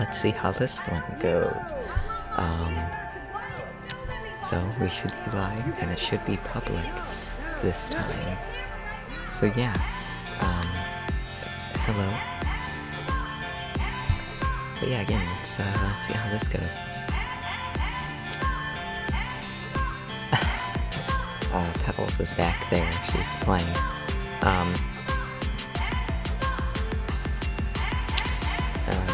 let's see how this one goes. So we should be live, and it should be public this time. So yeah, hello. But yeah, again, let's see how this goes. Pebbles is back there, she's playing.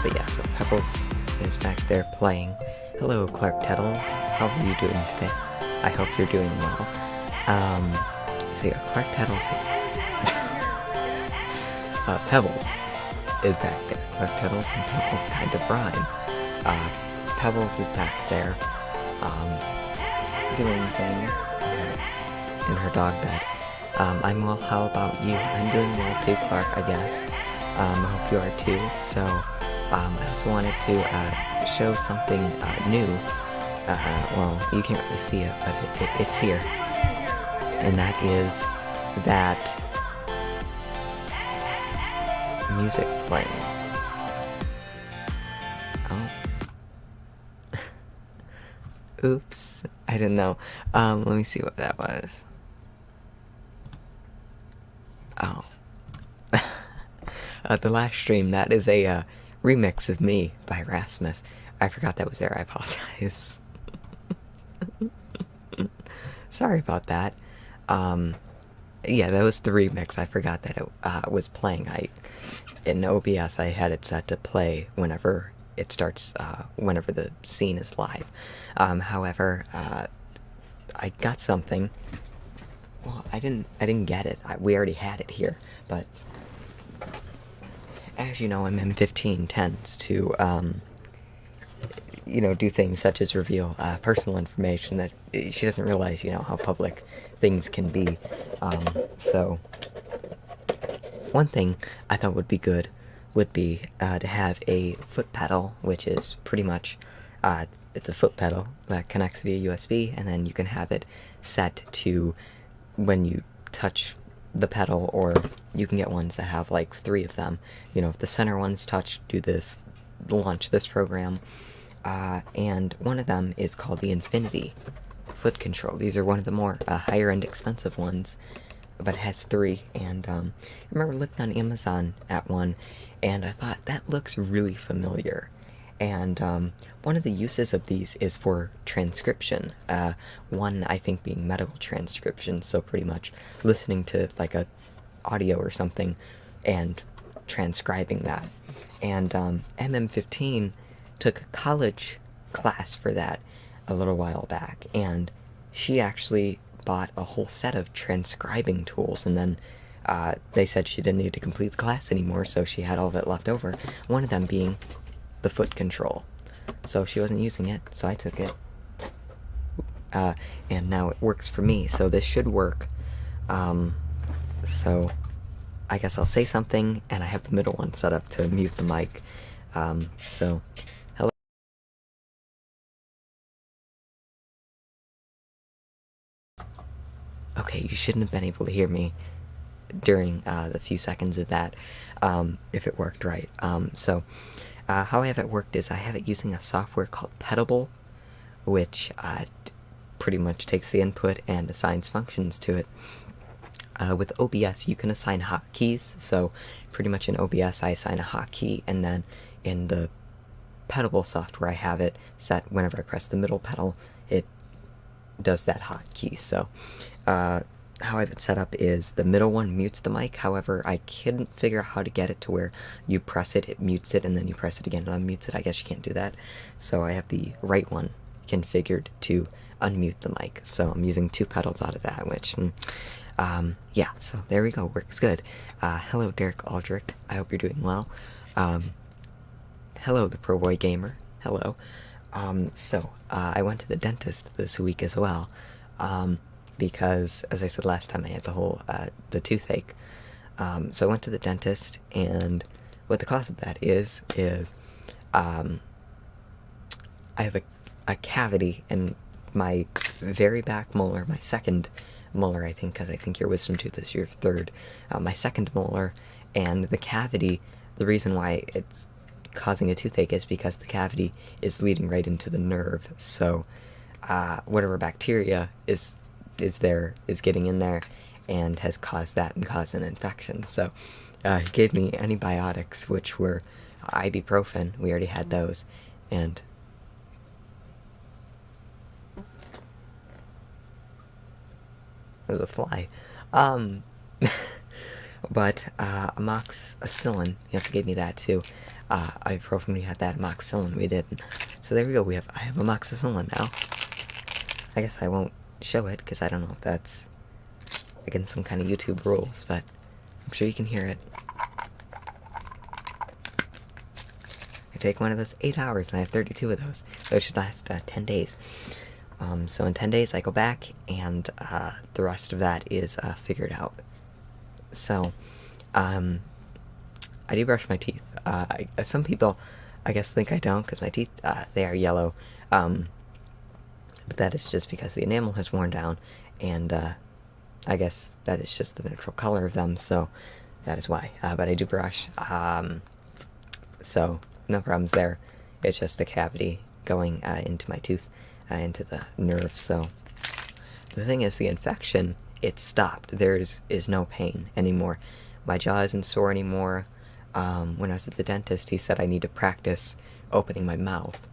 But yeah, so Pebbles is back there playing. Hello, Clark Tettles. How are you doing today? I hope you're doing well. So yeah, Clark Tettles is... Pebbles is back there. Clark Tettles and Pebbles kind of rhyme. Pebbles is back there, doing things in her dog bed. I'm well, how about you? I'm doing well too, Clark, I guess. I hope you are too. So, I also wanted to show something new. Well, you can't really see it, but it's here. And that is that music playing. Oh. Oops, I didn't know. Let me see what that was. Oh. The last stream, that is a remix of Me by Rasmus. I forgot that was there, I apologize. Sorry about that. Yeah, that was the remix. I forgot that it was playing. In OBS, I had it set to play whenever it starts, whenever the scene is live. However, I got something. Well, I didn't get it. We already had it here, but as you know, MM15 tends to, you know, do things such as reveal personal information that she doesn't realize, you know, how public things can be. So, one thing I thought would be good would be to have a foot pedal, which is pretty much, it's a foot pedal that connects via USB, and then you can have it set to when you touch the pedal, or you can get ones that have like 3 of them. You know, if the center one's touched, do this, launch this program. And one of them is called the Infinity Foot Control. These are one of the more higher end expensive ones, but it has 3. And I remember looking on Amazon at one, and I thought that looks really familiar. And one of the uses of these is for transcription. One, I think, being medical transcription, so pretty much listening to like a audio or something and transcribing that. And MM15 took a college class for that a little while back, and she actually bought a whole set of transcribing tools, and then they said she didn't need to complete the class anymore, so she had all of it left over, one of them being the foot control. So she wasn't using it, so I took it, and now it works for me, so this should work. So I guess I'll say something, and I have the middle one set up to mute the mic. So hello. Okay, you shouldn't have been able to hear me during the few seconds of that, if it worked right. So how I have it worked is I have it using a software called Pedable, which pretty much takes the input and assigns functions to it. With OBS, you can assign hotkeys, so pretty much in OBS I assign a hotkey, and then in the Pedable software I have it set whenever I press the middle pedal, it does that hotkey. So how I have it set up is the middle one mutes the mic. However, I couldn't figure out how to get it to where you press it, it mutes it, and then you press it again, it unmutes it. I guess you can't do that. So I have the right one configured to unmute the mic. So I'm using 2 pedals out of that, which, yeah, so there we go, works good. Hello, Derek Aldrich, I hope you're doing well. Hello, the Pro Boy Gamer, hello. So I went to the dentist this week as well. Because, as I said last time, I had the whole, the toothache. So I went to the dentist, and what the cause of that is, I have a cavity in my very back molar, my second molar, I think, because I think your wisdom tooth is your third, my second molar, and the cavity, the reason why it's causing a toothache is because the cavity is leading right into the nerve. So whatever bacteria is getting in there and has caused that and caused an infection. So he gave me antibiotics, which were ibuprofen. We already had those, and there's a fly. But amoxicillin, he also gave me that too. Ibuprofen, we had that. Amoxicillin, we didn't. So there we go. I have amoxicillin now. I guess I won't show it because I don't know if that's against some kind of YouTube rules, but I'm sure you can hear it. I take one of those 8 hours, and I have 32 of those. So it should last 10 days. So in 10 days, I go back, and the rest of that is figured out. So, I do brush my teeth. Some people, I guess, think I don't, because my teeth, they are yellow. But that is just because the enamel has worn down, and I guess that is just the natural color of them, so that is why. But I do brush, so no problems there. It's just a cavity going into my tooth, into the nerve. So the thing is, the infection, it stopped. There is no pain anymore. My jaw isn't sore anymore. When I was at the dentist, he said I need to practice opening my mouth,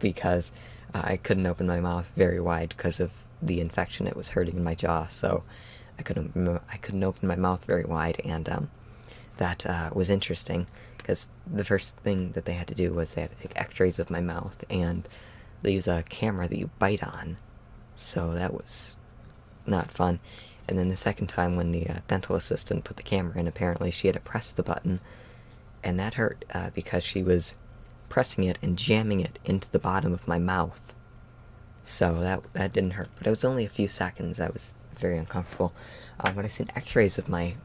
because I couldn't open my mouth very wide because of the infection. It was hurting in my jaw, so I couldn't open my mouth very wide, and that was interesting, because the first thing that they had to do was they had to take x-rays of my mouth, and they use a camera that you bite on, so that was not fun. And then the second time, when the dental assistant put the camera in, apparently she had to press the button, and that hurt because she was pressing it and jamming it into the bottom of my mouth. So that didn't hurt, but it was only a few seconds. I was very uncomfortable. But I seen x-rays of my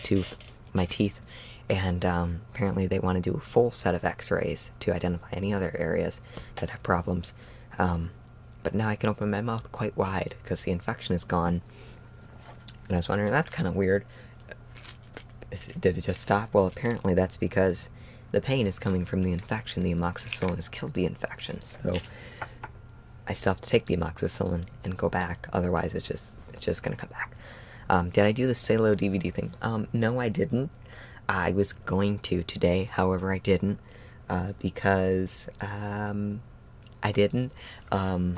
teeth, and apparently they want to do a full set of x-rays to identify any other areas that have problems. But now I can open my mouth quite wide because the infection is gone. And I was wondering, that's kind of weird. Did it just stop? Well, apparently that's because the pain is coming from the infection. The amoxicillin has killed the infection, so I still have to take the amoxicillin and go back. Otherwise, it's just gonna come back. Did I do the Salo DVD thing? No, I didn't. I was going to today, however, I didn't, because I didn't. I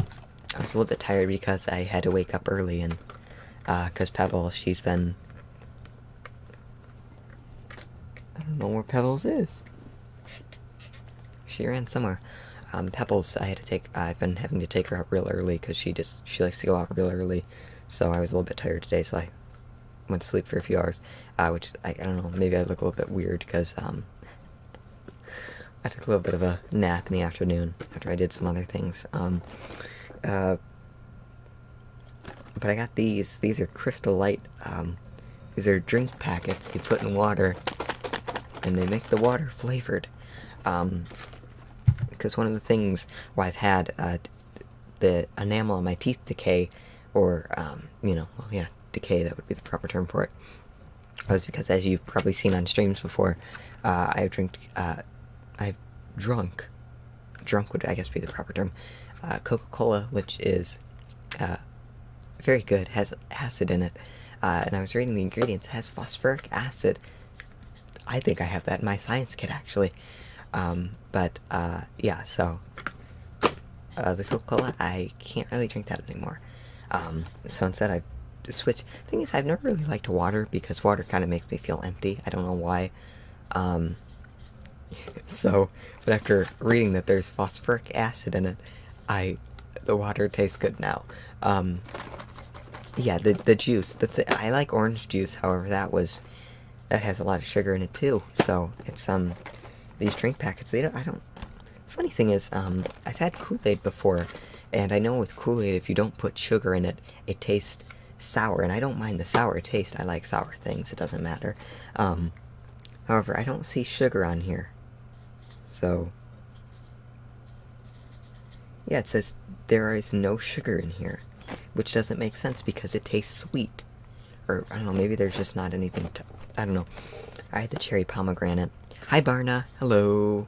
was a little bit tired because I had to wake up early, and because Pebbles, she's been, I don't know where Pebbles is. She ran somewhere. Pebbles, I've been having to take her out real early because she likes to go out real early. So I was a little bit tired today, so I went to sleep for a few hours, which, I don't know, maybe I look a little bit weird because, I took a little bit of a nap in the afternoon after I did some other things. But I got these. These are Crystal Light. These are drink packets you put in water, and they make the water flavored. Because one of the things where I've had the enamel on my teeth decay, or, decay, that would be the proper term for it, was because, as you've probably seen on streams before, I've drunk would, I guess, be the proper term, Coca-Cola, which is very good, has acid in it, and I was reading the ingredients. It has phosphoric acid. I think I have that in my science kit, actually. Yeah, so the Coca-Cola, I can't really drink that anymore. So instead I switched. The thing is, I've never really liked water because water kind of makes me feel empty. I don't know why. But after reading that there's phosphoric acid in it, the water tastes good now. Yeah, the juice, I like orange juice, however, that has a lot of sugar in it too, so it's, these drink packets, funny thing is, I've had Kool-Aid before, and I know with Kool-Aid, if you don't put sugar in it, it tastes sour, and I don't mind the sour taste. I like sour things, it doesn't matter. However, I don't see sugar on here, so yeah, it says there is no sugar in here, which doesn't make sense because it tastes sweet. Or, I don't know, maybe there's just not anything I don't know. I had the cherry pomegranate. Hi, Barna. Hello.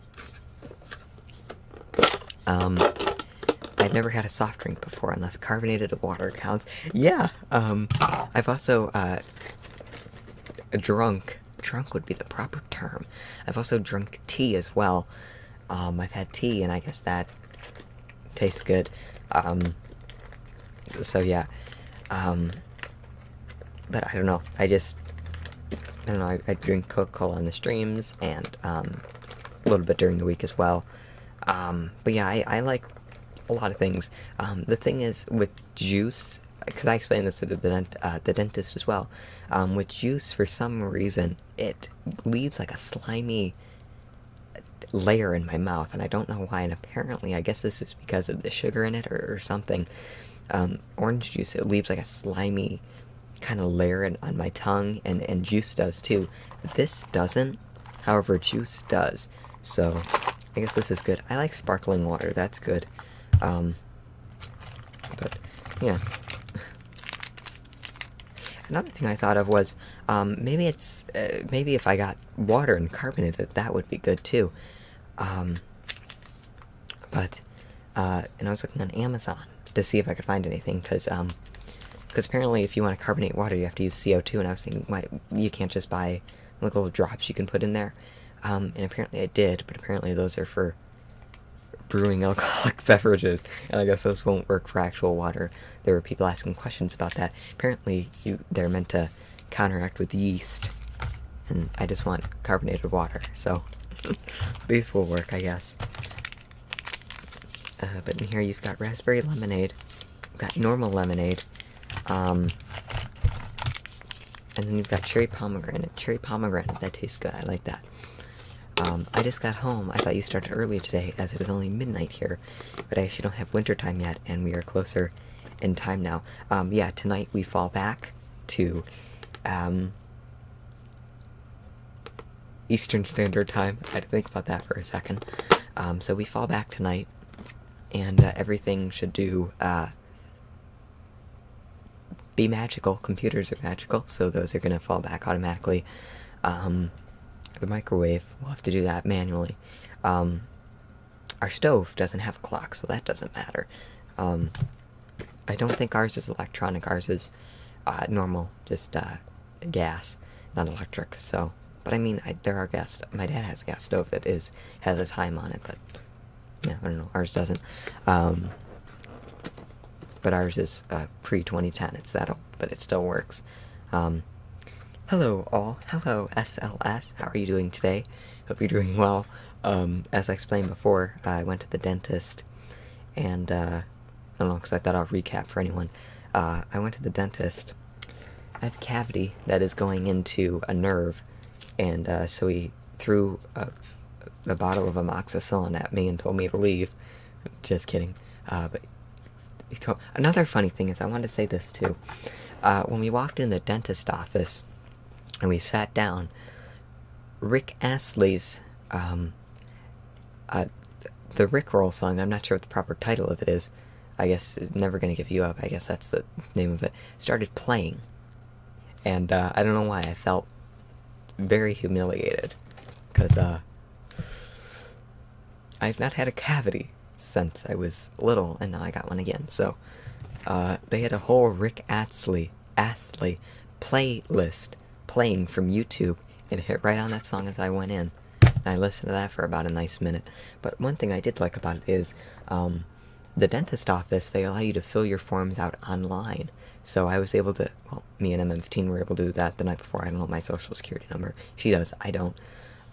I've never had a soft drink before unless carbonated water counts. Yeah, I've also, drunk would be the proper term. I've also drunk tea as well. I've had tea, and I guess that tastes good. So yeah, but I don't know, I don't know, I drink Coca-Cola on the streams, and, a little bit during the week as well. But yeah, I like a lot of things. The thing is, with juice, because I explained this to the dentist as well, with juice, for some reason, it leaves like a slimy layer in my mouth, and I don't know why, and apparently, I guess this is because of the sugar in it, or something. Orange juice, it leaves like a slimy kind of layer on my tongue, and juice does too. This doesn't, however, juice does, so I guess this is good. I like sparkling water, that's good. But, yeah. Another thing I thought of was, maybe if I got water and carbonated, that would be good too. And I was looking on Amazon to see if I could find anything, because apparently if you want to carbonate water, you have to use CO2, and I was thinking, why, you can't just buy, like, little drops you can put in there. And apparently I did, but apparently those are for brewing alcoholic beverages, and I guess those won't work for actual water. There were people asking questions about that. Apparently they're meant to counteract with yeast, and I just want carbonated water, so these will work, I guess. But in here you've got raspberry lemonade, you've got normal lemonade, and then you've got cherry pomegranate. Cherry pomegranate, that tastes good, I like that. I just got home. I thought you started early today, as it is only midnight here, but I actually don't have winter time yet, and we are closer in time now. Yeah, tonight we fall back to, Eastern Standard Time. I had to think about that for a second. So we fall back tonight, and, everything should be magical. Computers are magical, so those are gonna fall back automatically. The microwave, we'll have to do that manually. Our stove doesn't have a clock, so that doesn't matter. I don't think ours is electronic. Ours is normal, just gas, not electric. So, but I mean, there are gas. My dad has a gas stove that has a time on it, but yeah, I don't know. Ours doesn't. But ours is pre-2010. It's that old, but it still works. Hello all. Hello SLS. How are you doing today? Hope you're doing well. As I explained before, I went to the dentist, and I don't know, because I thought I'll recap for anyone. I went to the dentist. I have a cavity that is going into a nerve, and so he threw a bottle of amoxicillin at me and told me to leave. Just kidding. But he told. Another funny thing is, I wanted to say this too. When we walked in the dentist office, and we sat down, Rick Astley's, the Rickroll song, I'm not sure what the proper title of it is, I guess, Never Gonna Give You Up, I guess that's the name of it, started playing, and, I don't know why, I felt very humiliated, because, I've not had a cavity since I was little, and now I got one again, so, they had a whole Rick Astley playlist playing from YouTube, and it hit right on that song as I went in, and I listened to that for about a nice minute. But one thing I did like about it is, the dentist office, they allow you to fill your forms out online, so I was able to, well, me and MM15 were able to do that the night before. I don't know my social security number. She does, I don't,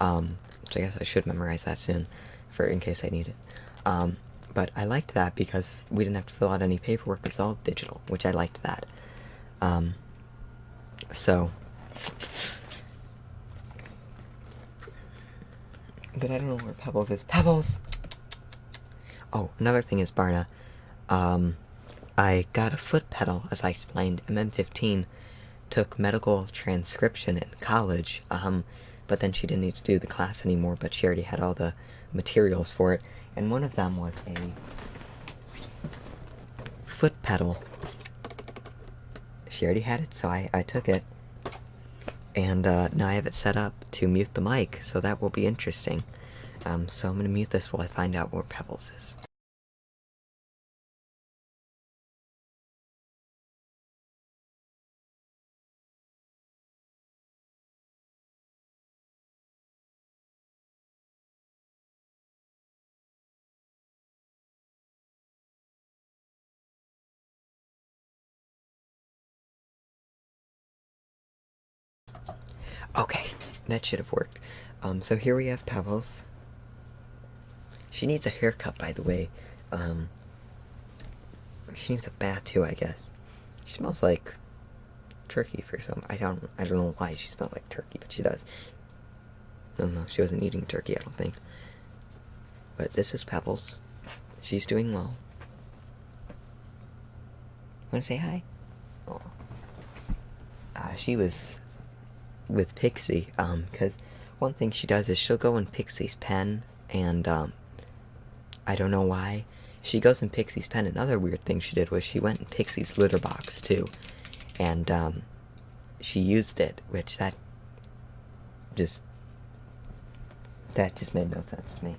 which I guess I should memorize that soon, in case I need it. But I liked that because we didn't have to fill out any paperwork. It's all digital, which I liked that. So, but I don't know where Pebbles is. Pebbles! Oh, another thing is, Barna, I got a foot pedal, as I explained. MM15 took medical transcription in college, but then she didn't need to do the class anymore, but she already had all the materials for it, and one of them was a foot pedal. She already had it, so I took it, And now I have it set up to mute the mic, so that will be interesting. So I'm going to mute this while I find out where Pebbles is. Okay, that should have worked. So here we have Pebbles. She needs a haircut, by the way. She needs a bath too, I guess. She smells like turkey for some. I don't know why she smells like turkey, but she does. No, she wasn't eating turkey, I don't think. But this is Pebbles. She's doing well. Want to say hi? Oh. She was with Pixie, because one thing she does is she'll go in Pixie's pen, and, I don't know why. She goes in Pixie's pen. Another weird thing she did was she went in Pixie's litter box, too. And, she used it, which that just made no sense to me.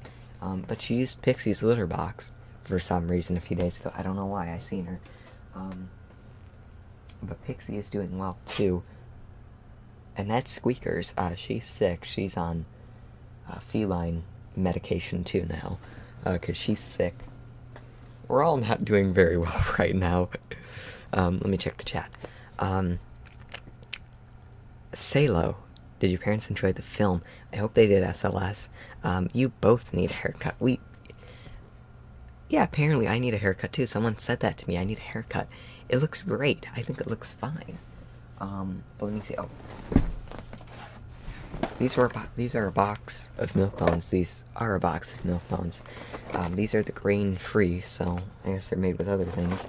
But she used Pixie's litter box for some reason a few days ago. I don't know why. I seen her. But Pixie is doing well, too. And that's Squeakers. She's sick. She's on feline medication, too, now. Because she's sick. We're all not doing very well right now. Let me check the chat. Salo, did your parents enjoy the film? I hope they did, SLS. You both need a haircut. Yeah, apparently I need a haircut, too. Someone said that to me. I need a haircut. It looks great. I think it looks fine. But let me see. Oh. These are a box of milk bones. These are a box of milk bones. These are the grain-free, so I guess they're made with other things.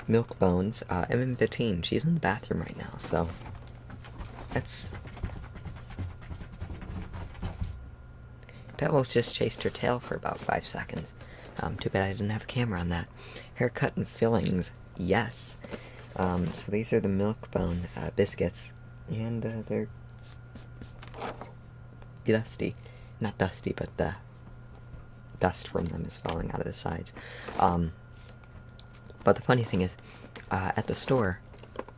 Milk bones. MM15. She's in the bathroom right now, so that's. Pebbles just chased her tail for about 5 seconds. Too bad I didn't have a camera on that. Haircut and fillings, yes. So these are the milk bone biscuits, and they're dusty. Not dusty, but the dust from them is falling out of the sides. But the funny thing is, at the store,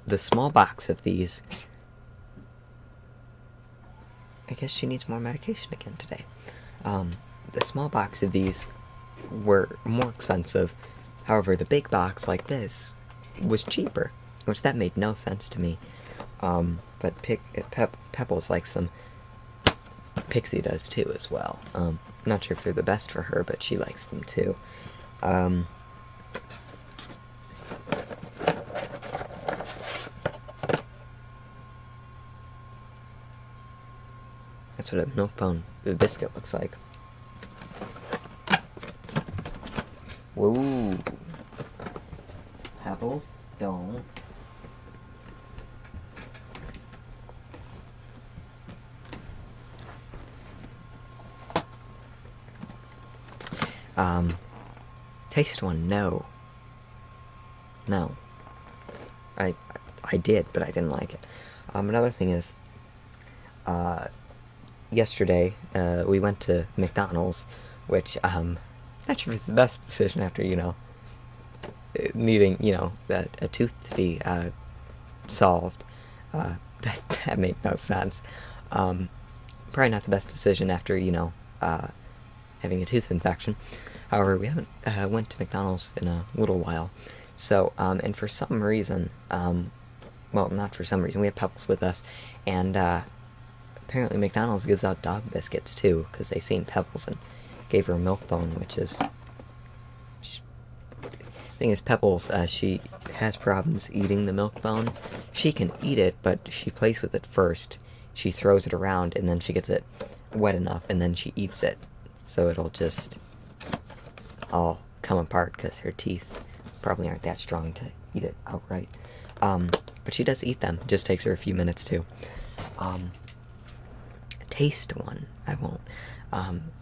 the small box of these. I guess she needs more medication again today. The small box of these were more expensive. However, the big box like this was cheaper, which that made no sense to me. But Pebbles likes them. Pixie does too as well. Not sure if they're the best for her, but she likes them too. That's what a milk bone biscuit looks like. Whoa. Pebbles, don't. Taste one, no. No. I did, but I didn't like it. Another thing is, yesterday, we went to McDonald's, which, not sure if it's the best decision after, needing, a tooth to be, solved. That made no sense. Probably not the best decision after, having a tooth infection. However, we haven't, went to McDonald's in a little while. So, and for some reason, well, not for some reason, we have Pebbles with us, and, apparently McDonald's gives out dog biscuits, too, because they seen Pebbles and gave her a milk bone, which is... Thing is, Pebbles, she has problems eating the milk bone. She can eat it, but she plays with it first. She throws it around, and then she gets it wet enough, and then she eats it. So it'll just all come apart, because her teeth probably aren't that strong to eat it outright. But she does eat them. It just takes her a few minutes, too. Taste one. I won't.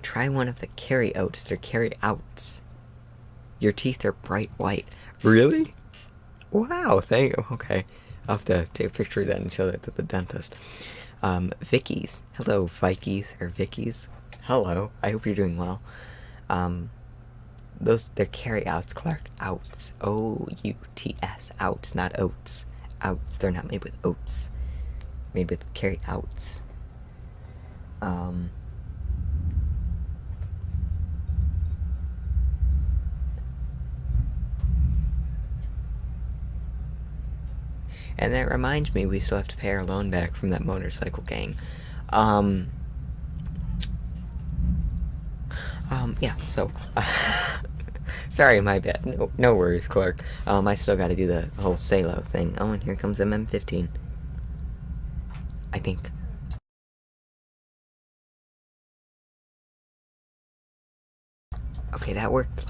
Try one of the carry oats. They're carry outs. Your teeth are bright white. Really? Wow, thank you. Okay. I'll have to take a picture of that and show that to the dentist. Vicky's. Hello, Vikes or Vicky's. Hello. I hope you're doing well. They're carry-outs, Clark. Outs. O-U-T-S. Outs, not oats. Outs. They're not made with oats. Made with carry-outs. And that reminds me, we still have to pay our loan back from that motorcycle gang. Yeah, so, sorry, my bad. No worries, Clark. I still gotta do the whole Salo thing. Oh, and here comes MM15. I think. Okay, that worked.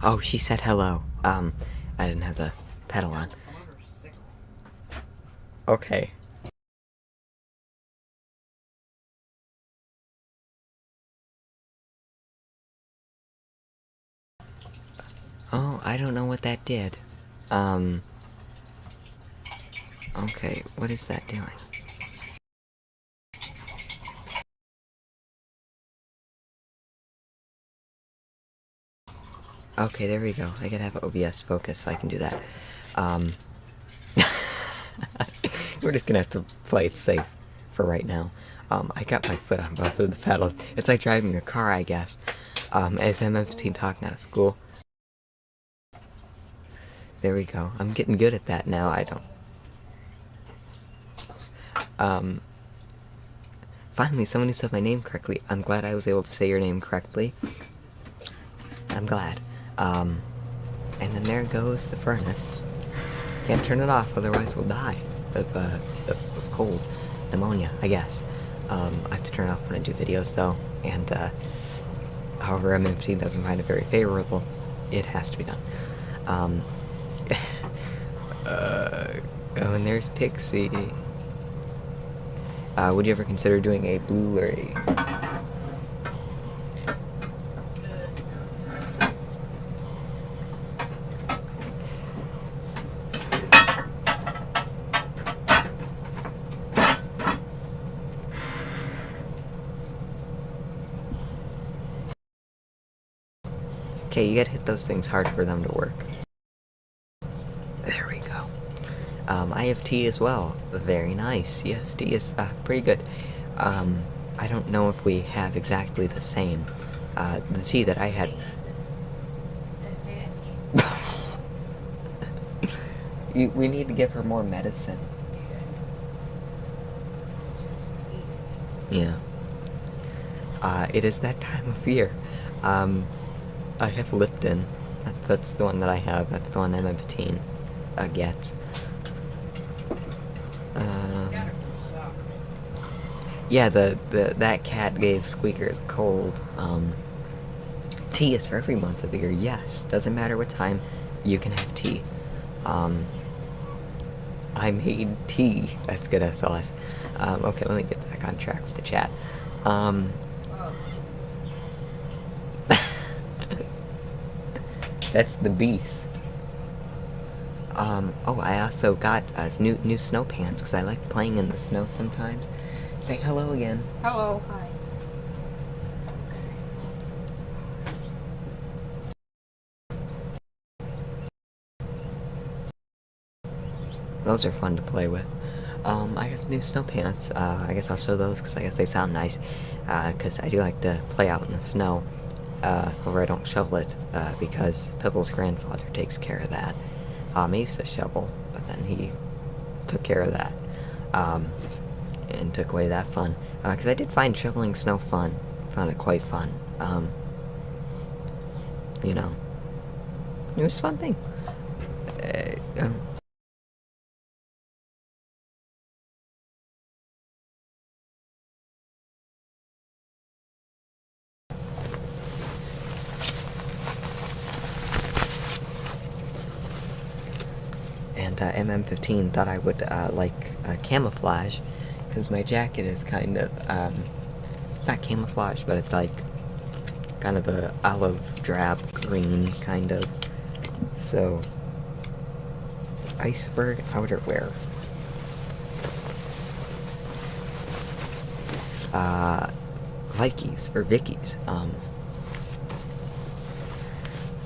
Oh, she said hello. I didn't have the pedal on. Okay. Oh, I don't know what that did. Okay, what is that doing? Okay, there we go. I gotta have OBS focus so I can do that. We're just gonna have to play it safe for right now. I got my foot on both of the pedals. It's like driving a car, I guess. As MM15 talking out of school. There we go. I'm getting good at that now. Finally, someone who said my name correctly. I'm glad I was able to say your name correctly. I'm glad. And then there goes the furnace. Can't turn it off, otherwise we'll die of cold pneumonia, I guess. I have to turn it off when I do videos, though, and however MM15 doesn't find it very favorable, it has to be done. Oh, and there's Pixie. Would you ever consider doing a Blu-ray? Okay, you gotta hit those things hard for them to work. There we go. I have tea as well. Very nice. Yes, tea is pretty good. I don't know if we have exactly the same. The tea that I had... we need to give her more medicine. Yeah. It is that time of year. I have Lipton. That's the one that I have. That's the one MM15 gets. Yeah, that cat gave Squeakers a cold. Tea is for every month of the year. Yes, doesn't matter what time, you can have tea. I made tea. That's good SLS. Okay, let me get back on track with the chat. That's the beast. Oh, I also got new snow pants because I like playing in the snow sometimes. Say hello again. Hello. Hi. Those are fun to play with. I got new snow pants. I guess I'll show those because I guess they sound nice. Because I do like to play out in the snow. However, I don't shovel it, because Pibble's grandfather takes care of that. I used to shovel, but then he took care of that. And took away that fun. Because I did find shoveling snow fun. Found it quite fun. You know. It was a fun thing. MM15 thought I would like camouflage, because my jacket is kind of not camouflage, but it's like kind of a olive drab green kind of. So iceberg outerwear. Vikes or Vickies.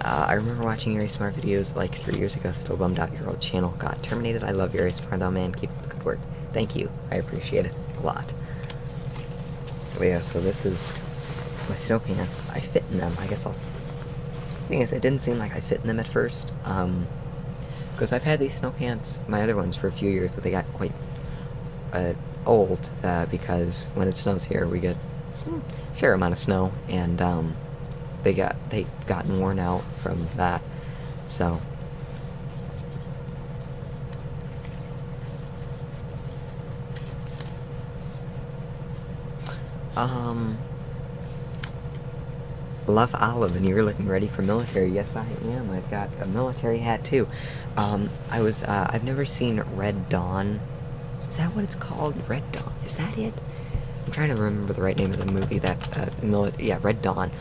I remember watching your ASMR videos like 3 years ago, still bummed out your old channel got terminated. I love your ASMR though, man. Keep up the good work. Thank you. I appreciate it a lot. But yeah, so this is my snow pants. I fit in them. I guess I'll... The thing is, it didn't seem like I fit in them at first. Because I've had these snow pants, my other ones, for a few years, but they got quite old, because when it snows here, we get a fair amount of snow, and they've gotten worn out from that, so. Love Olive, and you're looking ready for military. Yes, I am. I've got a military hat, too. I've never seen Red Dawn. Is that what it's called? Red Dawn. Is that it? I'm trying to remember the right name of the movie that, yeah, Red Dawn.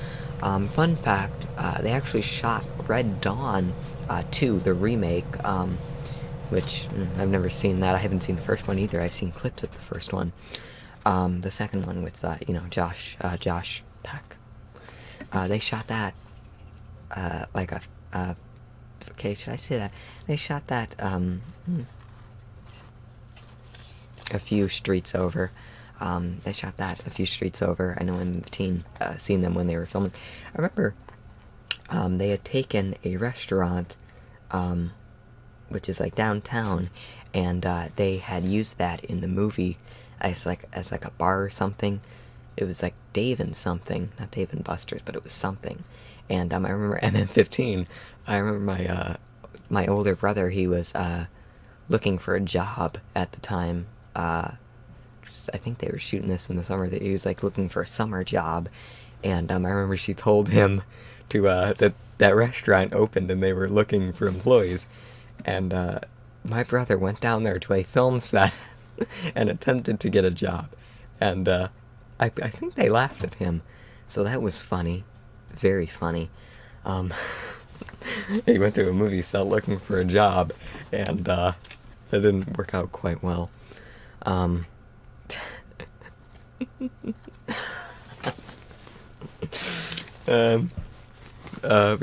Fun fact, they actually shot Red Dawn 2, the remake, which I've never seen that. I haven't seen the first one either. I've seen clips of the first one. The second one with, you know, Josh Peck. They shot that, like okay, should I say that? They shot that, a few streets over. They shot that a few streets over. I know M15 seen them when they were filming. I remember they had taken a restaurant, which is like downtown, and they had used that in the movie as like a bar or something. It was like Dave and something, not Dave and Buster's, but it was something. And I remember MM15. I remember my older brother. He was looking for a job at the time. I think they were shooting this in the summer. That he was like looking for a summer job, and I remember she told him to that restaurant opened and they were looking for employees, and my brother went down there to a film set and attempted to get a job, and I think they laughed at him, so that was funny, very funny. He went to a movie set looking for a job, and it didn't work out quite well. But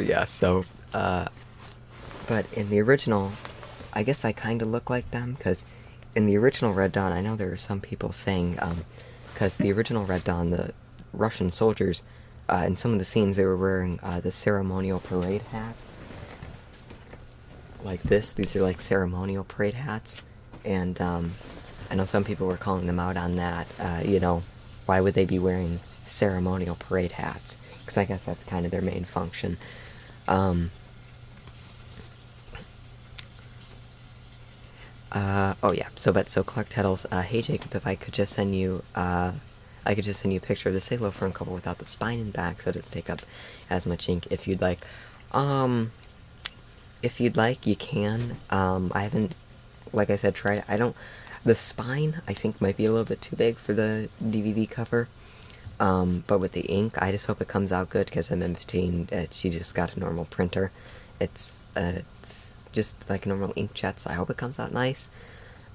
yeah, so, but in the original, I guess I kind of look like them, because in the original Red Dawn, I know there were some people saying, because the original Red Dawn, the Russian soldiers, in some of the scenes, they were wearing, the ceremonial parade hats, like this. These are like ceremonial parade hats, and, I know some people were calling them out on that, you know, why would they be wearing ceremonial parade hats? Because I guess that's kind of their main function. Oh yeah, so Clark Tettles, hey Jacob, if I could just send you, a picture of the Salo front cover without the spine and back, so it doesn't take up as much ink, if you'd like. If you'd like, you can. I haven't, like I said, tried it. The spine, I think, might be a little bit too big for the DVD cover. But with the ink, I just hope it comes out good, because MM15, she just got a normal printer. It's just like a normal inkjet, so I hope it comes out nice.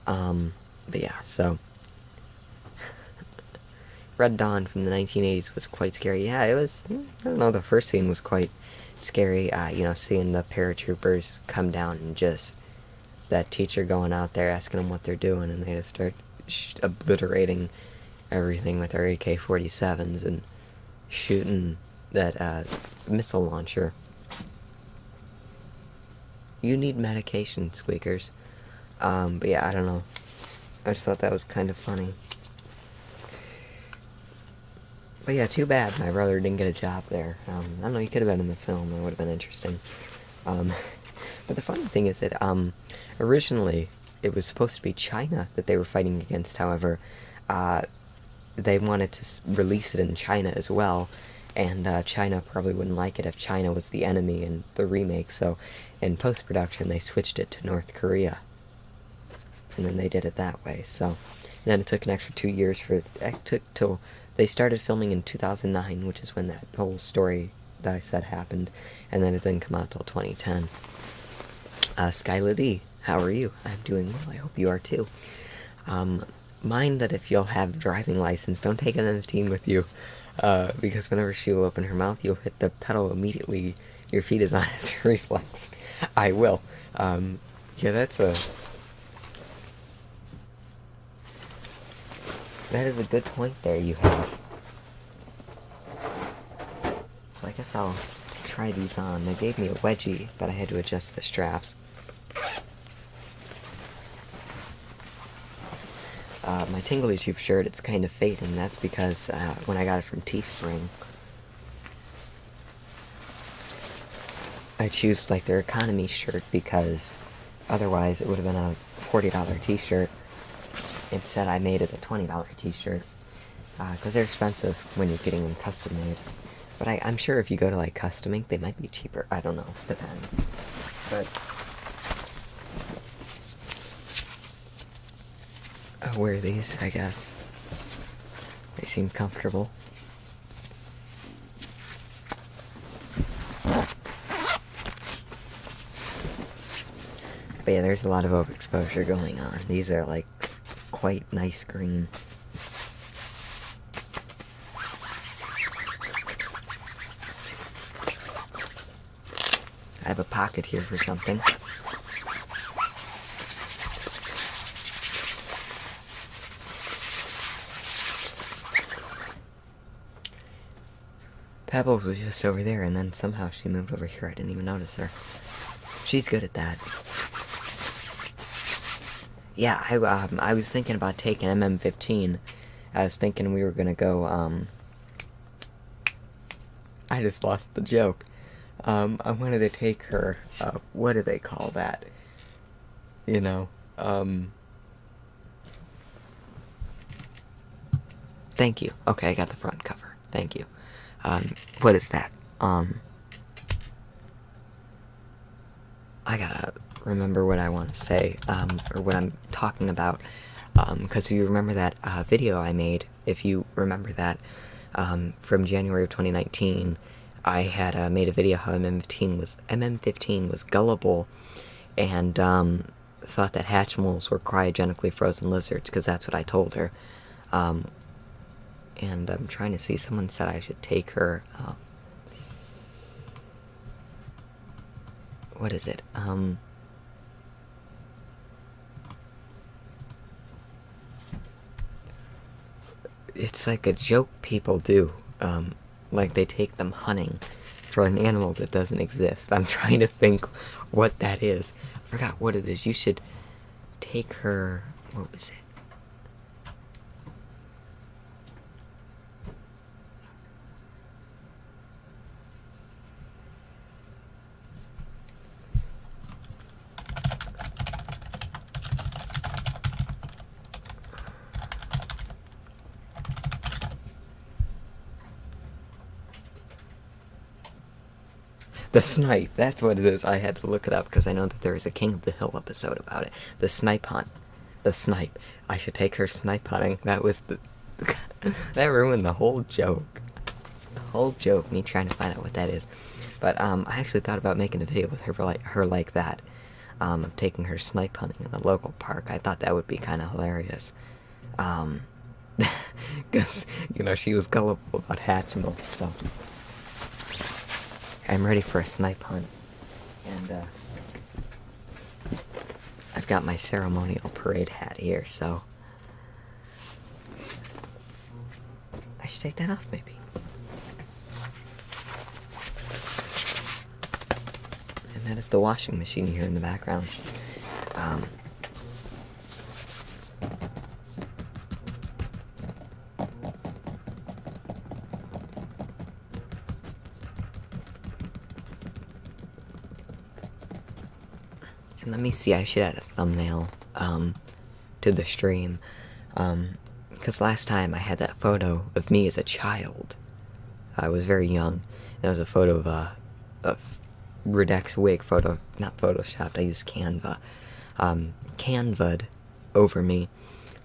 But yeah, so... Red Dawn from the 1980s was quite scary. Yeah, it was, I don't know, the first scene was quite scary, you know, seeing the paratroopers come down and just... that teacher going out there asking them what they're doing, and they just start obliterating everything with their AK-47s and shooting that missile launcher. You need medication, Squeakers. But yeah, I don't know. I just thought that was kind of funny. But yeah, too bad my brother didn't get a job there. I don't know, he could have been in the film. It would have been interesting. But the funny thing is that, originally, it was supposed to be China that they were fighting against. However, they wanted to release it in China as well, and China probably wouldn't like it if China was the enemy in the remake, so in post-production they switched it to North Korea. and then they did it that way. So, and then it took an extra 2 years for it. It took till they started filming in 2009, which is when that whole story that I said happened, and then it didn't come out till 2010. Skyla D, how are you? I'm doing well. I hope you are too. Mind that if you'll have a driving license, don't take an M15 with you, because whenever she will open her mouth, you'll hit the pedal immediately. Your feet is on as a reflex. I will. Yeah, that is a good point there you have. So I guess I'll try these on. They gave me a wedgie, but I had to adjust the straps. My Tingly Tube shirt, it's kind of fading. That's because when I got it from Teespring, I choose like their economy shirt because otherwise it would have been a $40 t-shirt. Instead, I made it a $20 t-shirt because they're expensive when you're getting them custom made. But I'm sure if you go to like Custom Ink, they might be cheaper. I don't know. Depends. But I'll wear these, I guess. They seem comfortable. But yeah, there's a lot of overexposure going on. These are like quite nice green. I have a pocket here for something. Pebbles was just over there, and then somehow she moved over here. I didn't even notice her. She's good at that. Yeah, I was thinking about taking MM15. I was thinking we were gonna go, I just lost the joke. I wanted to take her, what do they call that? You know, thank you. Okay, I got the front cover. Thank you. What is that? I gotta remember what I want to say, or what I'm talking about, because you remember that video I made, if you remember that, from January of 2019, I had made a video how MM15 was gullible, and thought that Hatchimals were cryogenically frozen lizards, because that's what I told her, and I'm trying to see, someone said I should take her, what is it, it's like a joke people do, like they take them hunting for an animal that doesn't exist. I'm trying to think what that is. I forgot what it is. You should take her, what was it? The snipe, that's what it is. I had to look it up because I know that there is a King of the Hill episode about it. The snipe hunt. The snipe. I should take her snipe hunting. That was the... that ruined the whole joke. The whole joke, me trying to find out what that is. But, I actually thought about making a video with her like that. Of taking her snipe hunting in the local park. I thought that would be kind of hilarious. Because, you know, she was gullible about Hatchimals, so... I'm ready for a snipe hunt, and I've got my ceremonial parade hat here, so I should take that off, maybe. And that is the washing machine here in the background. And let me see, I should add a thumbnail, to the stream, because last time I had that photo of me as a child. I was very young, and it was a photo of a Redex wig photo, not photoshopped, I used Canva. Canva'd over me.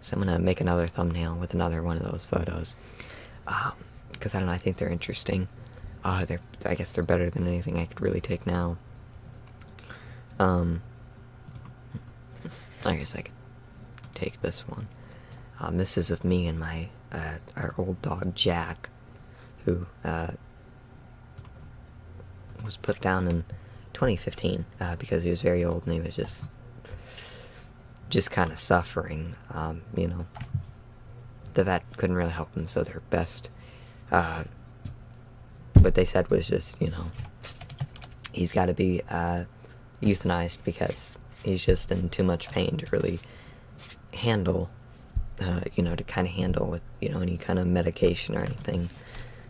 So I'm gonna make another thumbnail with another one of those photos. Because I don't know, I think they're interesting. I guess they're better than anything I could really take now. I guess I could take this one. This is of me and my our old dog Jack, who was put down in 2015 because he was very old and he was just kind of suffering. You know, the vet couldn't really help him, so their best what they said was just, you know, he's got to be euthanized because he's just in too much pain to really handle, you know, to kind of handle with, you know, any kind of medication or anything.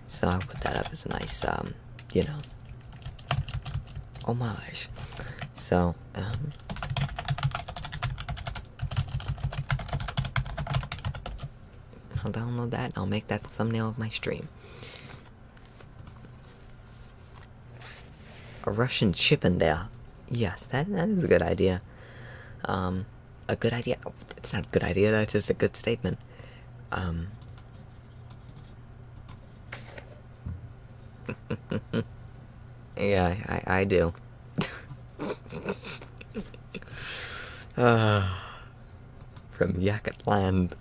So I'll put that up as a nice, you know, homage. So, I'll download that and I'll make that the thumbnail of my stream. A Russian Chippendale. Yes, that is a good idea. A good idea. Oh, it's not a good idea, that's just a good statement. Yeah, I do. From Yakutland.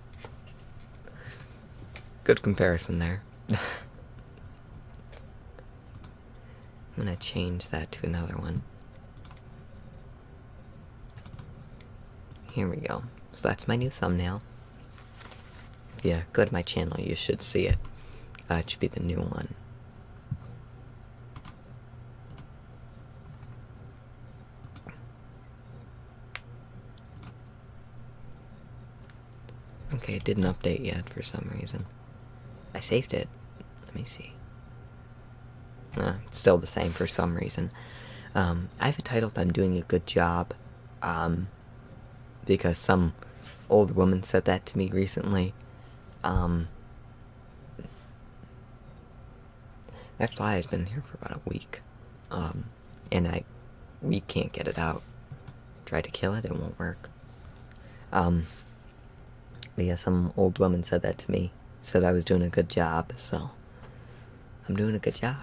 Good comparison there. I'm gonna change that to another one. Here we go. So that's my new thumbnail. Yeah, go to my channel, you should see it. It should be the new one. Okay, it didn't update yet for some reason. I saved it. Let me see. It's still the same for some reason. I've entitled I'm doing a good job, because some old woman said that to me recently. That fly has been here for about a week, and we can't get it out. Try to kill it, it won't work. But yeah, some old woman said that to me, said I was doing a good job, so I'm doing a good job,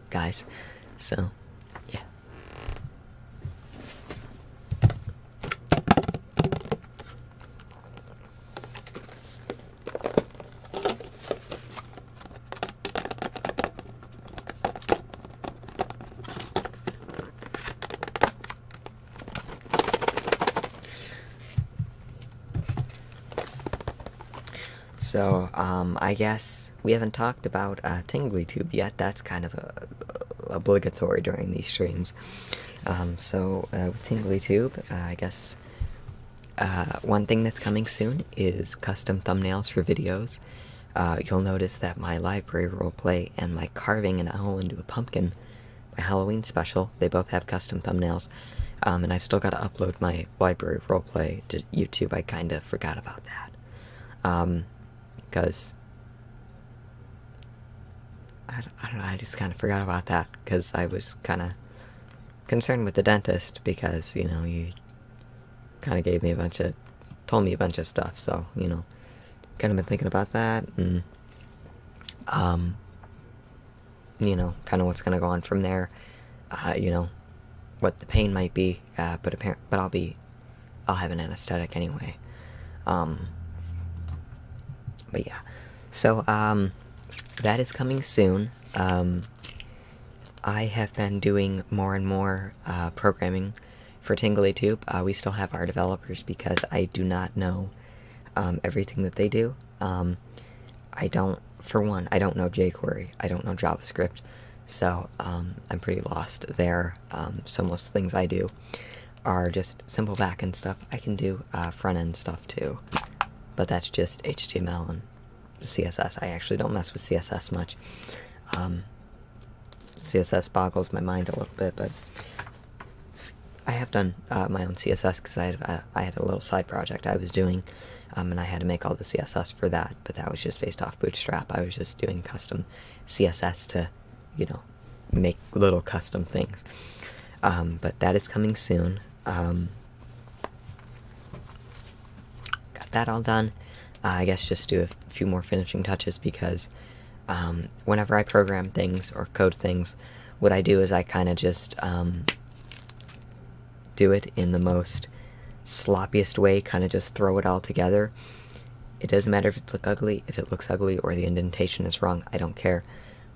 guys. So, yeah. So, I guess we haven't talked about TinglyTube yet. That's kind of obligatory during these streams. So, with TinglyTube, I guess one thing that's coming soon is custom thumbnails for videos. You'll notice that my library roleplay and my carving an owl into a pumpkin, my Halloween special, they both have custom thumbnails. And I've still got to upload my library roleplay to YouTube. I kind of forgot about that. Because I don't know, I just kind of forgot about that because I was kind of concerned with the dentist because, you know, he kind of told me a bunch of stuff, so, you know, kind of been thinking about that, and, you know, kind of what's going to go on from there, you know, what the pain might be, but I'll have an anesthetic anyway, but yeah, so, that is coming soon. I have been doing more and more, programming for TinglyTube. We still have our developers because I do not know, everything that they do. For one, I don't know jQuery, I don't know JavaScript, so, I'm pretty lost there. So most things I do are just simple backend stuff. I can do, front-end stuff too, but that's just HTML and CSS. I actually don't mess with CSS much. CSS boggles my mind a little bit, but I have done my own CSS because I had a little side project I was doing, and I had to make all the CSS for that, but that was just based off Bootstrap. I was just doing custom CSS to, you know, make little custom things. But that is coming soon. that all done, I guess just do a few more finishing touches, because whenever I program things or code things, what I do is I kind of just do it in the most sloppiest way, kind of just throw it all together. It doesn't matter if it looks ugly or the indentation is wrong, I don't care.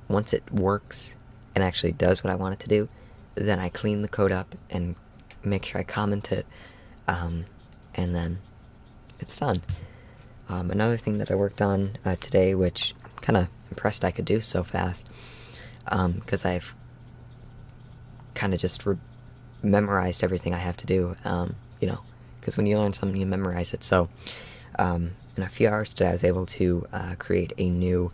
Once it works and actually does what I want it to do, then I clean the code up and make sure I comment it, and then it's done. Another thing that I worked on today, which I'm kind of impressed I could do so fast, because I've kind of just memorized everything I have to do, because when you learn something, you memorize it. So in a few hours today, I was able to create a new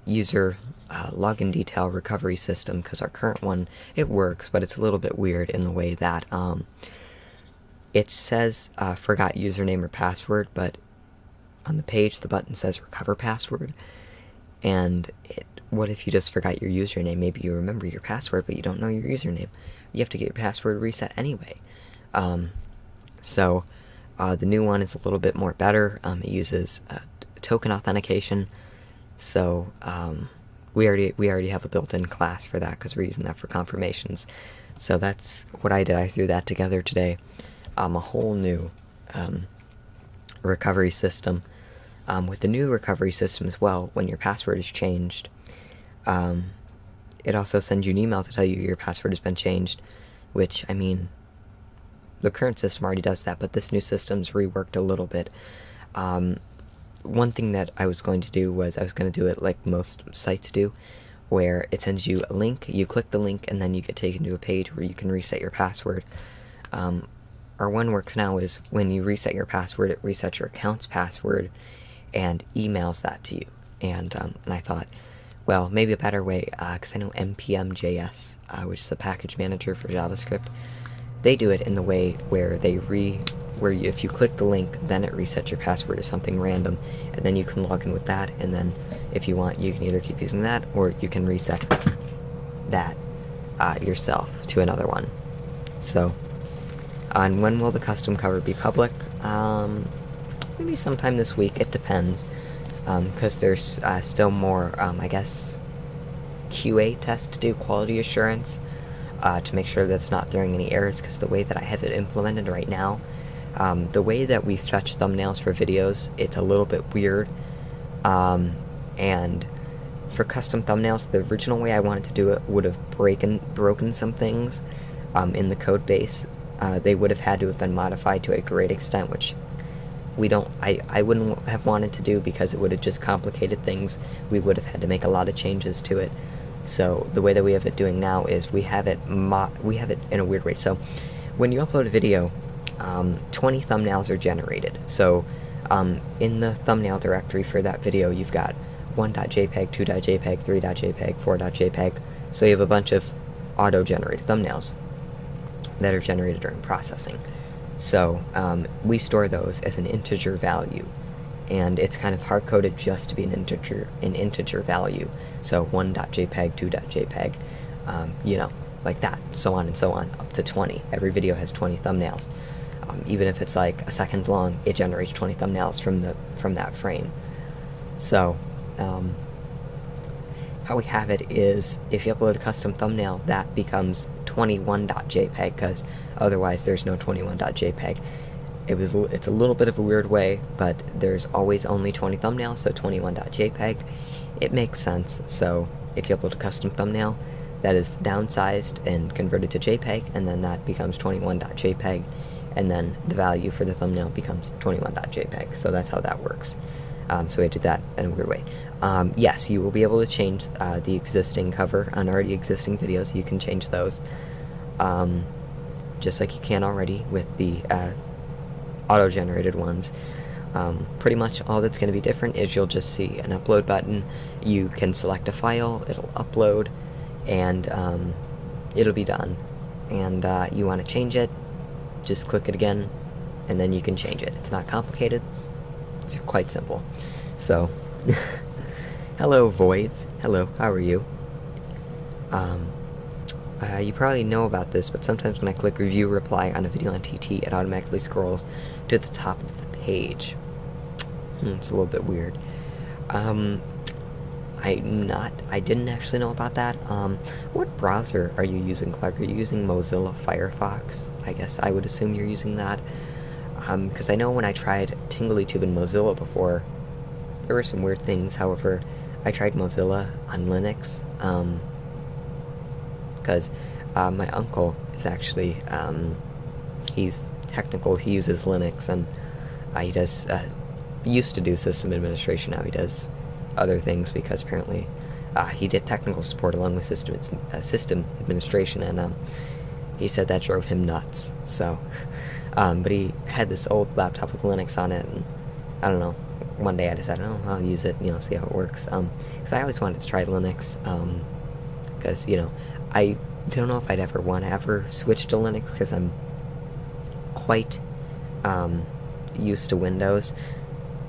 user login detail recovery system, because our current one, it works, but it's a little bit weird in the way that it says forgot username or password, but on the page the button says recover password. And what if you just forgot your username? Maybe you remember your password, but you don't know your username. You have to get your password reset anyway. So the new one is a little bit more better. It uses token authentication. So we already have a built-in class for that, because we're using that for confirmations. So that's what I did. I threw that together today. A whole new recovery system. With the new recovery system as well, when your password is changed, it also sends you an email to tell you your password has been changed, which, I mean, the current system already does that, but this new system's reworked a little bit. One thing that I was going to do was I was going to do it like most sites do, where it sends you a link, you click the link, and then you get taken to a page where you can reset your password. Our one works now is when you reset your password, it resets your account's password and emails that to you. And I thought, well, maybe a better way, because I know npm.js, which is a package manager for JavaScript, they do it in the way where if you click the link, then it resets your password as something random, and then you can log in with that, and then if you want, you can either keep using that, or you can reset that yourself to another one. So, and when will the custom cover be public? Maybe sometime this week, it depends, because there's still more, I guess, QA tests to do, quality assurance, to make sure that it's not throwing any errors, because the way that I have it implemented right now, the way that we fetch thumbnails for videos, it's a little bit weird, and for custom thumbnails, the original way I wanted to do it would have broken some things in the code base. They would have had to have been modified to a great extent, which I wouldn't have wanted to do, because it would have just complicated things. We would have had to make a lot of changes to it. So the way that we have it doing now is we have it in a weird way. So when you upload a video, 20 thumbnails are generated. So in the thumbnail directory for that video, you've got 1.jpg, 2.jpg, 3.jpg, 4.jpg. So you have a bunch of auto-generated thumbnails that are generated during processing. So we store those as an integer value, and it's kind of hard-coded just to be an integer value. So 1.jpg, 2.jpg, like that, so on and so on, up to 20. Every video has 20 thumbnails. Even if it's like a second long, it generates 20 thumbnails from that frame. So how we have it is, if you upload a custom thumbnail, that becomes 21.jpg, because otherwise there's no 21.jpg. It's a little bit of a weird way, but there's always only 20 thumbnails, so 21.jpg. It makes sense. So if you upload a custom thumbnail, that is downsized and converted to JPEG, and then that becomes 21.jpg, and then the value for the thumbnail becomes 21.jpg. So that's how that works. So we did that in a weird way. Yes, you will be able to change the existing cover on already existing videos. You can change those, just like you can already with the auto-generated ones. Pretty much all that's going to be different is you'll just see an upload button. You can select a file, it'll upload, and it'll be done. And you want to change it, just click it again, and then you can change it. It's not complicated. It's quite simple. So, hello Voids. Hello, how are you? You probably know about this, but sometimes when I click review reply on a video on TT, it automatically scrolls to the top of the page. It's a little bit weird. I didn't actually know about that. What browser are you using, Clark? Are you using Mozilla Firefox? I guess I would assume you're using that. Because I know when I tried TinglyTube and Mozilla before, there were some weird things. However, I tried Mozilla on Linux, because my uncle is actually, he's technical, he uses Linux, and he does, used to do system administration, now he does other things, because apparently he did technical support along with system administration, and he said that drove him nuts, so, but he had this old laptop with Linux on it, and I don't know, one day I decided, oh, I'll use it, you know, see how it works, because I always wanted to try Linux, because, you know, I don't know if I'd ever want to ever switch to Linux, because I'm quite used to Windows,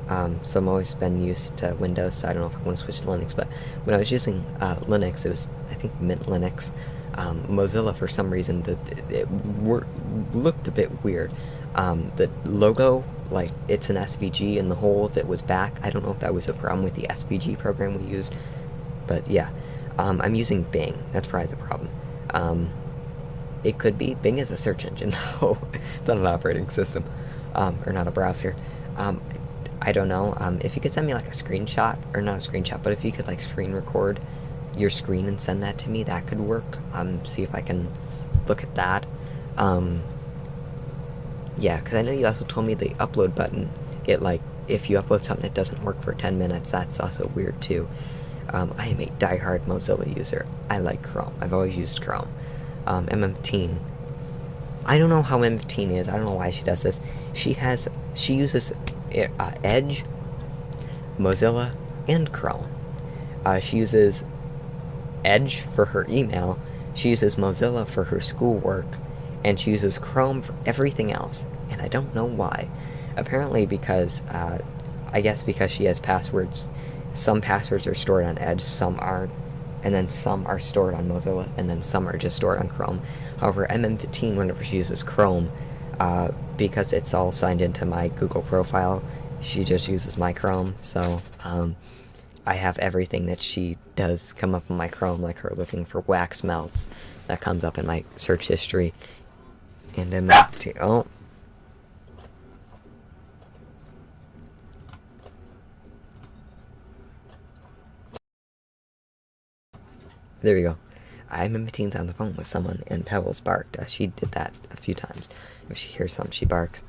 so I've always been used to Windows, so I don't know if I want to switch to Linux, but when I was using Linux, it was, I think, Mint Linux. Mozilla, for some reason, it looked a bit weird. The logo, like, it's an SVG, and the whole of it was back. I don't know if that was a problem with the SVG program we used, but yeah. I'm using Bing. That's probably the problem. It could be. Bing is a search engine, though. It's not an operating system, or not a browser. I don't know. If you could send me, like, a screenshot, or not a screenshot, but if you could, like, screen record your screen and send that to me, that could work. See if I can look at that. Yeah, because I know you also told me the upload button, it, like, if you upload something it doesn't work for 10 minutes, that's also weird, too. I am a diehard Mozilla user. I like Chrome. I've always used Chrome. M15. I don't know how M15 is. I don't know why she does this. She uses Edge, Mozilla, and Chrome. She uses Edge for her email, she uses Mozilla for her schoolwork, and she uses Chrome for everything else, and I don't know why. Apparently because, I guess because she has passwords. Some passwords are stored on Edge, some aren't, and then some are stored on Mozilla, and then some are just stored on Chrome. However, MM15, whenever she uses Chrome, because it's all signed into my Google profile, she just uses my Chrome, so, I have everything that she does come up in my Chrome, like her looking for wax melts, that comes up in my search history, and MM15, oh. There we go. MM15's on the phone with someone, and Pebbles barked. She did that a few times. If she hears something, she barks.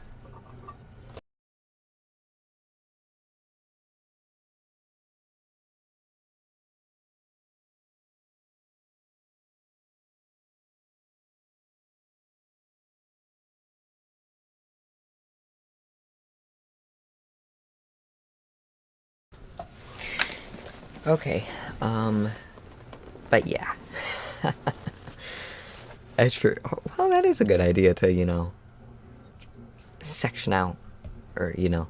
Okay, but yeah. As for, well, that is a good idea to, you know, section out, or, you know,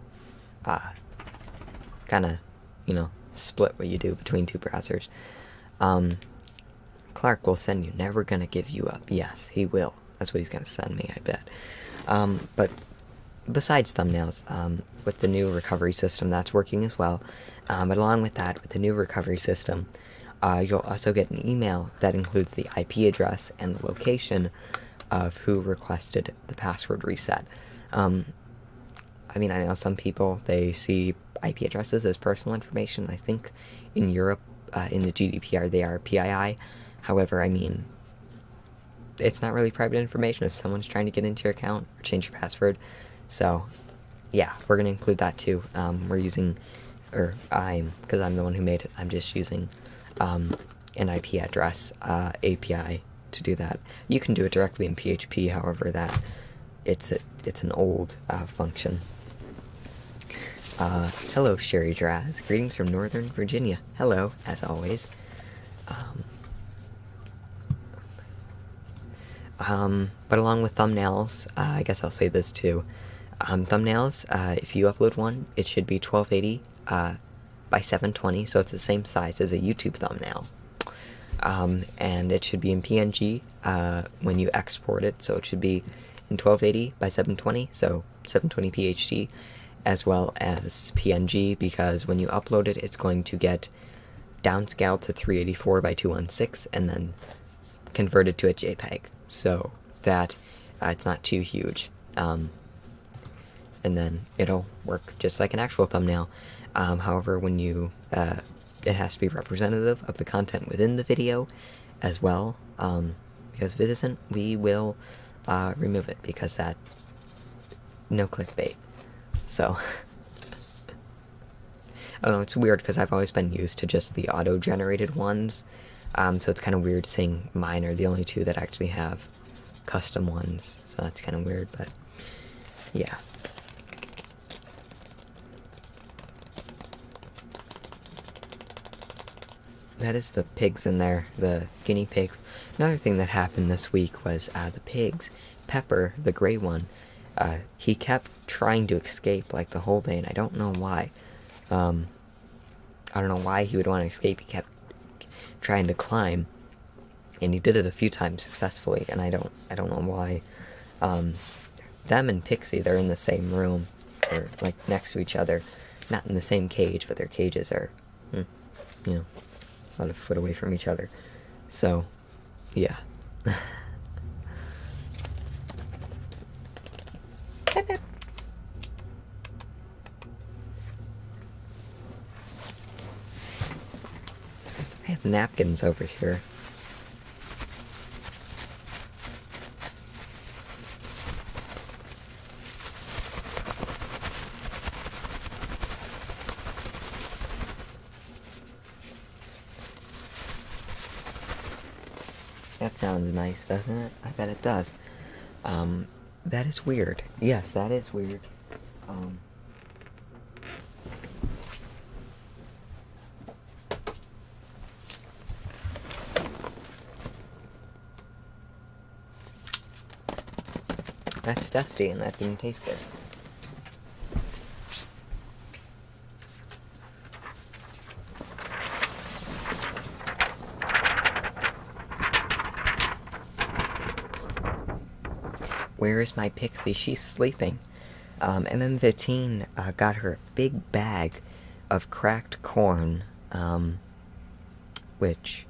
kind of, you know, split what you do between two browsers. Clark will send you Never Gonna Give You Up. Yes, he will. That's what he's gonna send me, I bet. But besides thumbnails, with the new recovery system, that's working as well. But along with that, with the new recovery system, you'll also get an email that includes the IP address and the location of who requested the password reset. I mean, I know some people, they see IP addresses as personal information. I think in Europe, in the GDPR, they are PII. However, I mean, it's not really private information if someone's trying to get into your account or change your password. So, yeah, we're going to include that too. We're using, or because I'm the one who made it, I'm just using an IP address API to do that. You can do it directly in PHP, however, that it's an old function. Hello, Sherry Draz. Greetings from Northern Virginia. Hello, as always. But along with thumbnails, I guess I'll say this too. Thumbnails, if you upload one, it should be 1280 by 720, so it's the same size as a YouTube thumbnail. And it should be in PNG when you export it, so it should be in 1280 by 720, so 720p HD. as well as PNG, because when you upload it, it's going to get downscaled to 384 by 216 and then converted to a JPEG, so that it's not too huge. And then it'll work just like an actual thumbnail. However, when you, it has to be representative of the content within the video as well, because if it isn't, we will remove it, because that, no clickbait. So, I don't know, it's weird because I've always been used to just the auto-generated ones, so it's kind of weird seeing mine are the only two that actually have custom ones, so that's kind of weird, but yeah. That is the pigs in there, the guinea pigs. Another thing that happened this week was the pigs. Pepper, the gray one, he kept trying to escape like the whole day, and I don't know why. I don't know why he would want to escape. He kept trying to climb, and he did it a few times successfully, and I don't know why. Them and Pixie, they're in the same room. They're like next to each other, not in the same cage, but their cages are, you know, about a foot away from each other. So, yeah. I have napkins over here. That sounds nice, doesn't it? I bet it does. That is weird. Yes, that is weird. That's dusty, and that didn't taste good. Where is my Pixie? She's sleeping. MM15 got her a big bag of cracked corn, which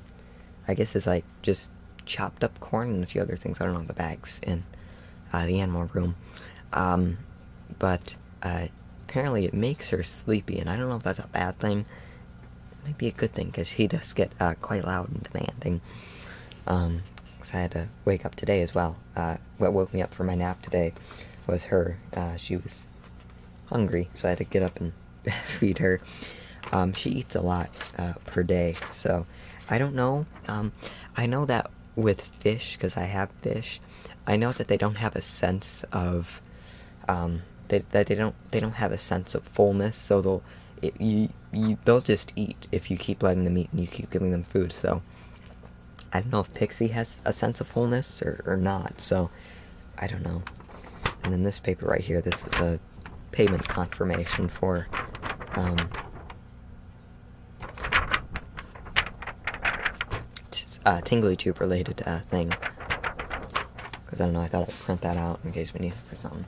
I guess is like just chopped up corn and a few other things. I don't know the bags in the animal room. But apparently it makes her sleepy, and I don't know if that's a bad thing. It might be a good thing, because he does get quite loud and demanding. I had to wake up today as well. What woke me up for my nap today was her. She was hungry, so I had to get up and feed her. She eats a lot per day, so I don't know. I know that with fish, because I have fish, I know that they don't have a sense of they don't have a sense of fullness, so they'll just eat if you keep letting them eat and you keep giving them food. So I don't know if Pixie has a sense of fullness or not, so I don't know. And then this paper right here, this is a payment confirmation for Tingly Tube related thing. Because I don't know, I thought I'd print that out in case we need it for something.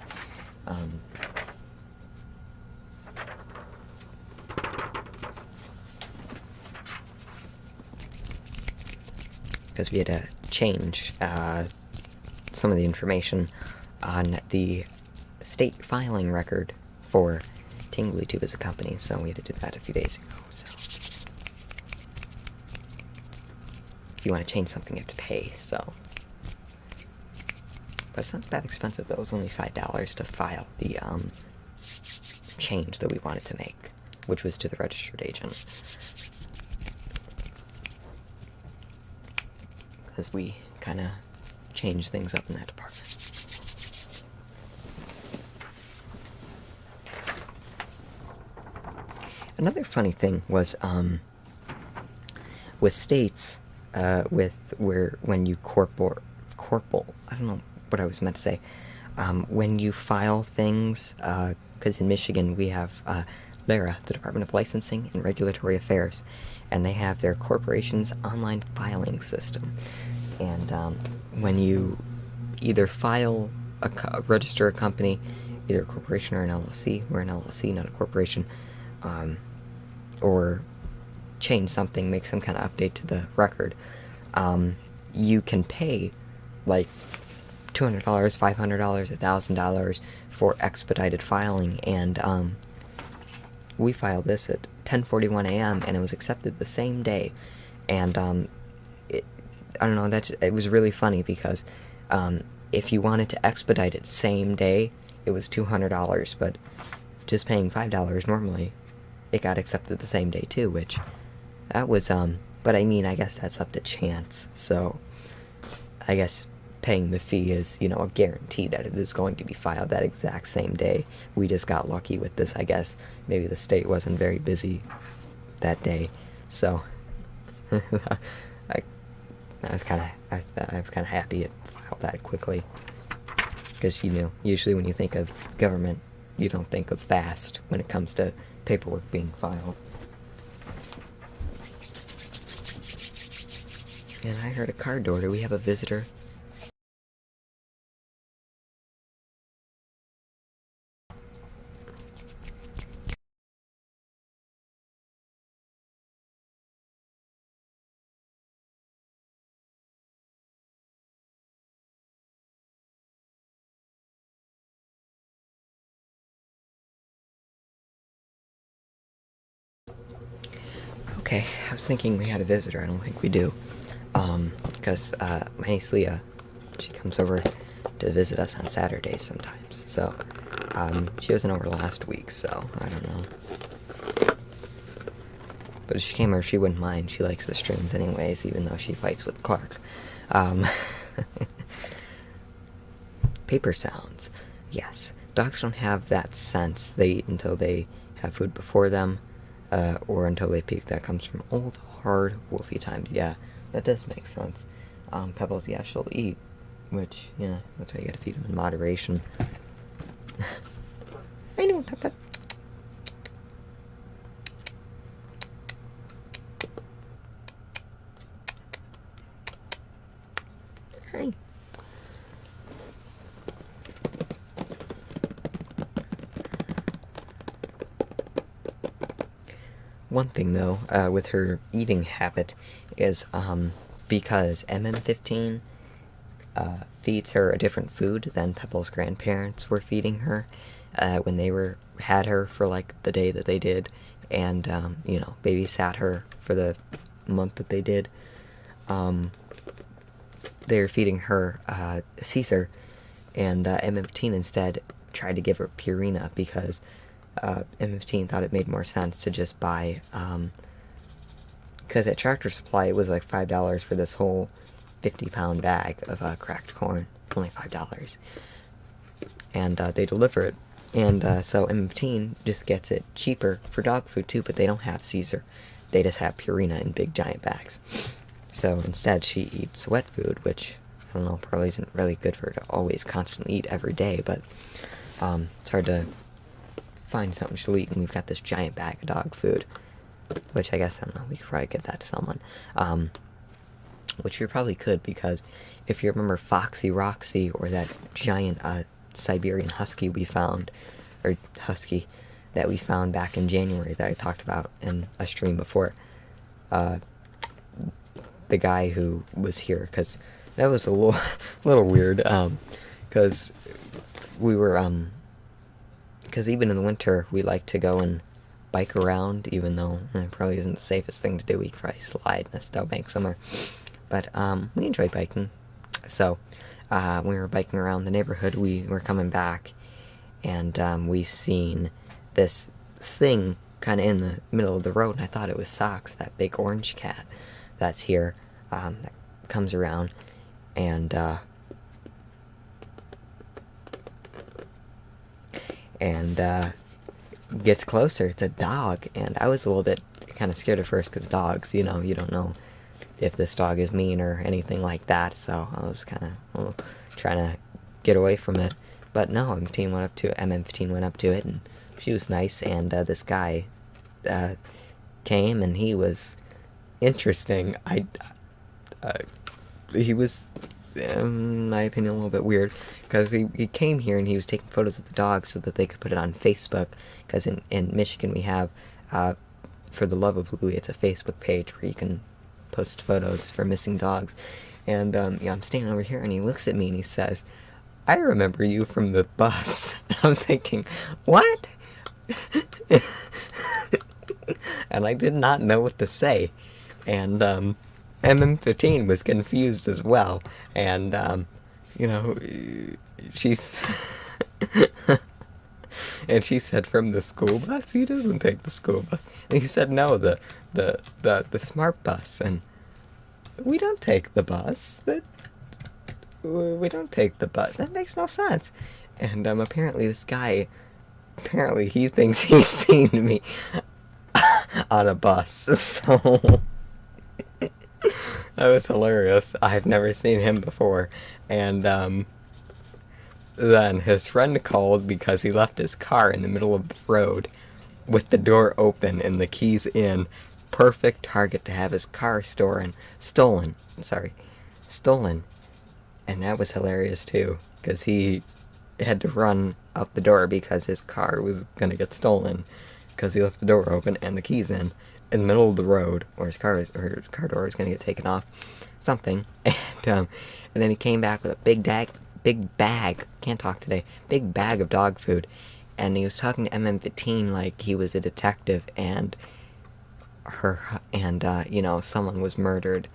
Because we had to change some of the information on the state filing record for Tingly Tube as a company, so we had to do that a few days ago. So if you want to change something, you have to pay. So, but it's not that expensive though. It was only $5 to file the change that we wanted to make, which was to the registered agent. Because we kind of changed things up in that department. Another funny thing was with states, when you corporal, I don't know what I was meant to say, when you file things, because in Michigan we have LARA, the Department of Licensing and Regulatory Affairs, and they have their corporation's online filing system. And when you either register a company, either a corporation or an LLC. We're an LLC, not a corporation. Or change something, make some kind of update to the record, you can pay like $200, $500, $1,000 for expedited filing, and we filed this at 10:41 a.m. and it was accepted the same day. And I don't know, it was really funny because if you wanted to expedite it same day, it was $200, but just paying $5 normally, it got accepted the same day too, which that was but I mean, I guess that's up to chance. So I guess paying the fee is, you know, a guarantee that it is going to be filed that exact same day. We just got lucky with this, I guess. Maybe the state wasn't very busy that day, so I was kind of happy it filed that quickly, because, you know, usually when you think of government, you don't think of fast when it comes to paperwork being filed. And I heard a car door. Do we have a visitor? Okay, I was thinking we had a visitor. I don't think we do. Because my niece Leah, she comes over to visit us on Saturdays sometimes. So, she wasn't over last week, so I don't know. But if she came over, she wouldn't mind. She likes the streams anyways, even though she fights with Clark. Paper sounds. Yes, dogs don't have that sense. They eat until they have food before them, or until they peak. That comes from old, hard, wolfy times. Yeah, that does make sense. Pebbles, yeah, she'll eat, which, yeah, that's why you gotta feed them in moderation. I know, Peppa. Hi. One thing, though, with her eating habit is, because MM15 feeds her a different food than Pebble's grandparents were feeding her when they had her for, like, the day that they did, and, you know, babysat her for the month that they did. They were feeding her Caesar, and MM15 instead tried to give her Purina because M15 thought it made more sense to just buy, because at Tractor Supply it was like $5 for this whole 50-pound bag of cracked corn, only $5, and they deliver it, and so M15 just gets it cheaper for dog food too, but they don't have Caesar, they just have Purina in big giant bags. So instead she eats wet food, which, I don't know, probably isn't really good for her to always constantly eat every day, but it's hard to find something she'll eat, and we've got this giant bag of dog food, which I guess, I don't know, we could probably get that to someone, which we probably could, because if you remember Foxy Roxy, or that giant Siberian Husky we found, or Husky, that we found back in January that I talked about in a stream before, the guy who was here, because that was a little weird, because we were, because even in the winter, we like to go and bike around, even though it probably isn't the safest thing to do. We could probably slide in a snowbank somewhere. But we enjoy biking. So when we were biking around the neighborhood, we were coming back, and we seen this thing kind of in the middle of the road, and I thought it was Socks, that big orange cat that's here, that comes around, and gets closer. It's a dog, and I was a little bit kind of scared at first, because dogs, you know, you don't know if this dog is mean or anything like that, so I was kind of trying to get away from it, but no, MM15 went up to it, and she was nice, and this guy came, and he was interesting. He was in my opinion, a little bit weird, because he came here and he was taking photos of the dog so that they could put it on Facebook, because in Michigan we have, for the love of Louie, it's a Facebook page where you can post photos for missing dogs, and, I'm standing over here, and he looks at me and he says, "I remember you from the bus." And I'm thinking, what? And I did not know what to say, and, MM15 was confused as well, and, she's... and she said, "From the school bus? He doesn't take the school bus." And he said, "No, the smart bus." And we don't take the bus. We don't take the bus. That makes no sense. And, apparently this guy, he thinks he's seen me on a bus, so... That was hilarious. I've never seen him before. And, then his friend called because he left his car in the middle of the road with the door open and the keys in. Perfect target to have his car stolen. And that was hilarious too, because he had to run out the door because his car was gonna get stolen because he left the door open and the keys in the middle of the road, or his car door was gonna get taken off, something. And then he came back with a big bag, can't talk today, big bag of dog food, and he was talking to MM15 like he was a detective, and someone was murdered.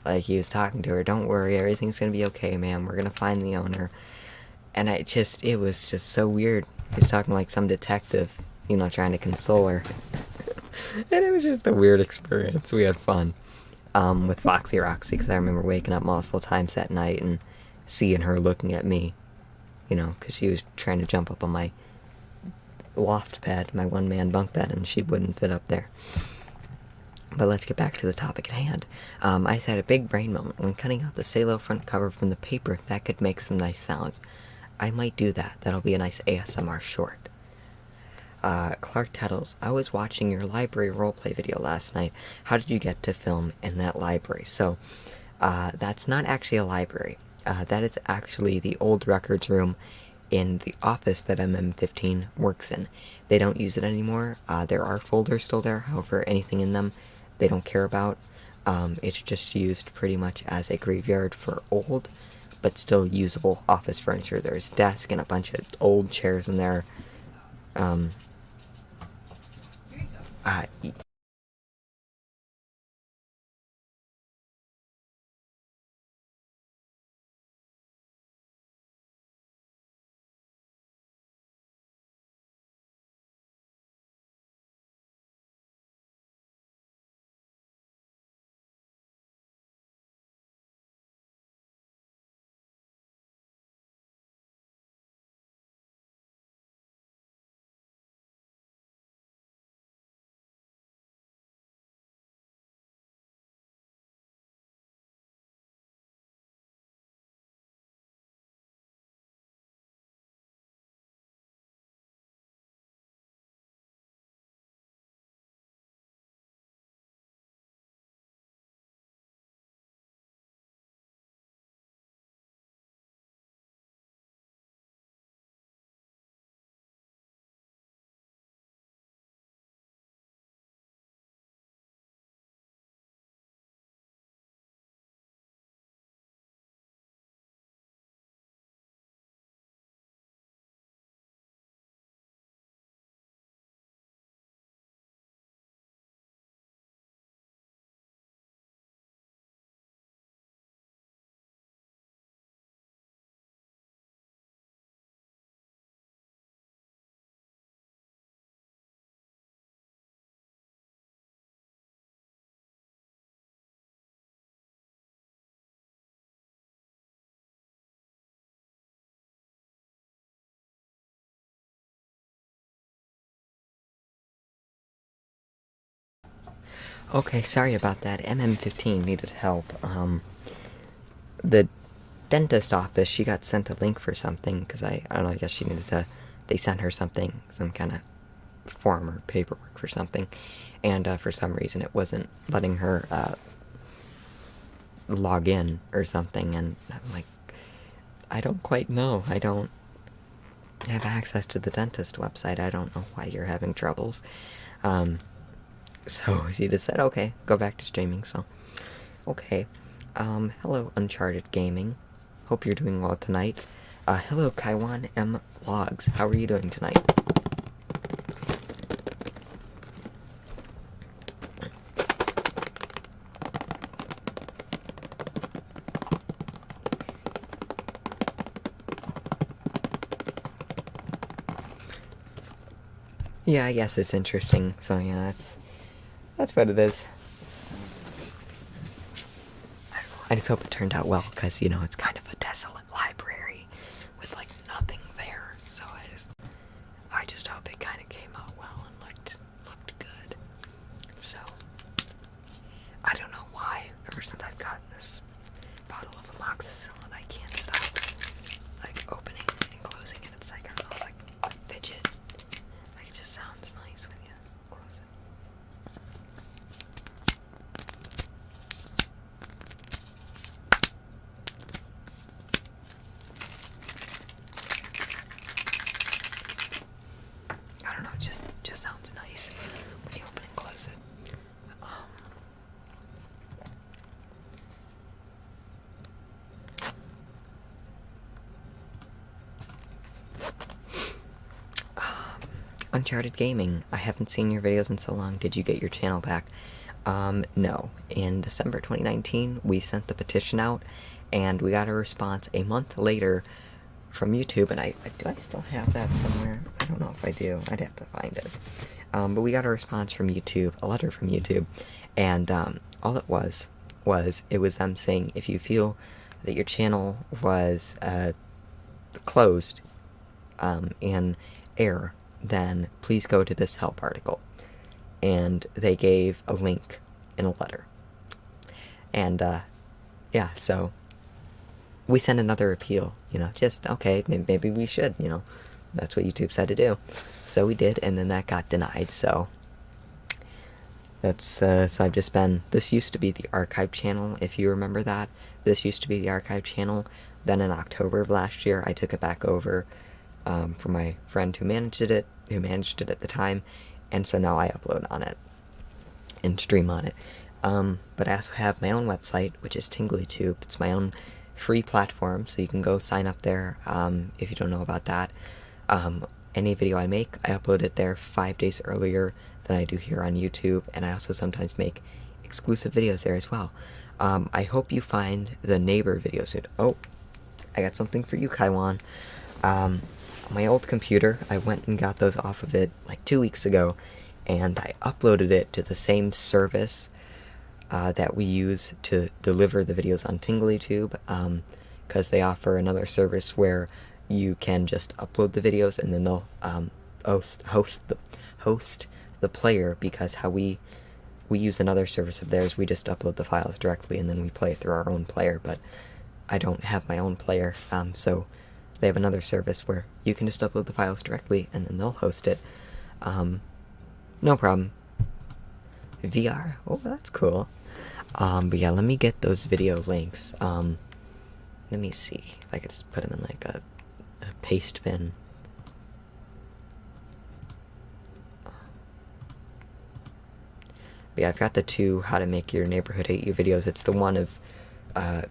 Like, he was talking to her, "Don't worry, everything's gonna be okay, ma'am, we're gonna find the owner." And it was just so weird. He was talking like some detective, trying to console her. And it was just a weird experience. We had fun, with Foxy Roxy, because I remember waking up multiple times that night and seeing her looking at me, because she was trying to jump up on my loft bed, my one-man bunk bed, and she wouldn't fit up there. But let's get back to the topic at hand. I just had a big brain moment when cutting out the Salo front cover from the paper. That could make some nice sounds. I might do that. That'll be a nice ASMR short. Clark Tettles, I was watching your library roleplay video last night. How did you get to film in that library? So, that's not actually a library. That is actually the old records room in the office that MM15 works in. They don't use it anymore. There are folders still there, however, anything in them they don't care about. It's just used pretty much as a graveyard for old, but still usable office furniture. There's a desk and a bunch of old chairs in there. Okay, sorry about that. MM15 needed help. The dentist office, she got sent a link for something, because I don't know, I guess she needed to, they sent her something, some kind of form or paperwork for something, and for some reason it wasn't letting her log in or something, and I'm like, I don't quite know. I don't have access to the dentist website. I don't know why you're having troubles. So she just said, okay, go back to streaming, so. Okay. Hello, Uncharted Gaming. Hope you're doing well tonight. Hello, Kaiwan M. Vlogs. How are you doing tonight? Yeah, I guess it's interesting. So yeah, that's what it is. I just hope it turned out well, because, you know, it's kind of a desolate library with, like, nothing there. So I just hope it kind of came out well and looked good. So, I don't know why, ever since I've gotten this bottle of amoxicillin, I can't stop, like, opening and closing it. It's like, I don't know, it's like a fidget. Like, it just sounds nice when you close it. I don't know, it just sounds nice when you open and close it. Uncharted Gaming. I haven't seen your videos in so long. Did you get your channel back? No. In December 2019, we sent the petition out, and we got a response a month later from YouTube, and do I still have that somewhere? I don't know if I do. I'd have to find it. But we got a response from YouTube, a letter from YouTube, and all it was them saying, if you feel that your channel was closed in error, then please go to this help article. And they gave a link in a letter. And yeah, so we sent another appeal, you know, just, okay, maybe we should, you know, that's what YouTube said to do. So we did, and then that got denied, so that's, so I've just been, this used to be the archive channel, if you remember that. This used to be the archive channel. Then in October of last year, I took it back over from my friend who managed it at the time, and so now I upload on it and stream on it. But I also have my own website, which is TinglyTube. It's my own free platform, so you can go sign up there if you don't know about that. Any video I make, I upload it there 5 days earlier than I do here on YouTube, and I also sometimes make exclusive videos there as well. I hope you find the neighbor video soon. Oh, I got something for you, Kaiwan. My old computer, I went and got those off of it like 2 weeks ago, and I uploaded it to the same service that we use to deliver the videos on TinglyTube, because they offer another service where you can just upload the videos and then they'll host the player, because how we use another service of theirs, we just upload the files directly and then we play it through our own player, but I don't have my own player, so they have another service where you can just upload the files directly and then they'll host it. No problem. VR, oh, that's cool. But yeah, let me get those video links. Let me see if I could just put them in like a paste bin. But yeah, I've got the two How to Make Your Neighborhood Hate You videos. It's the one of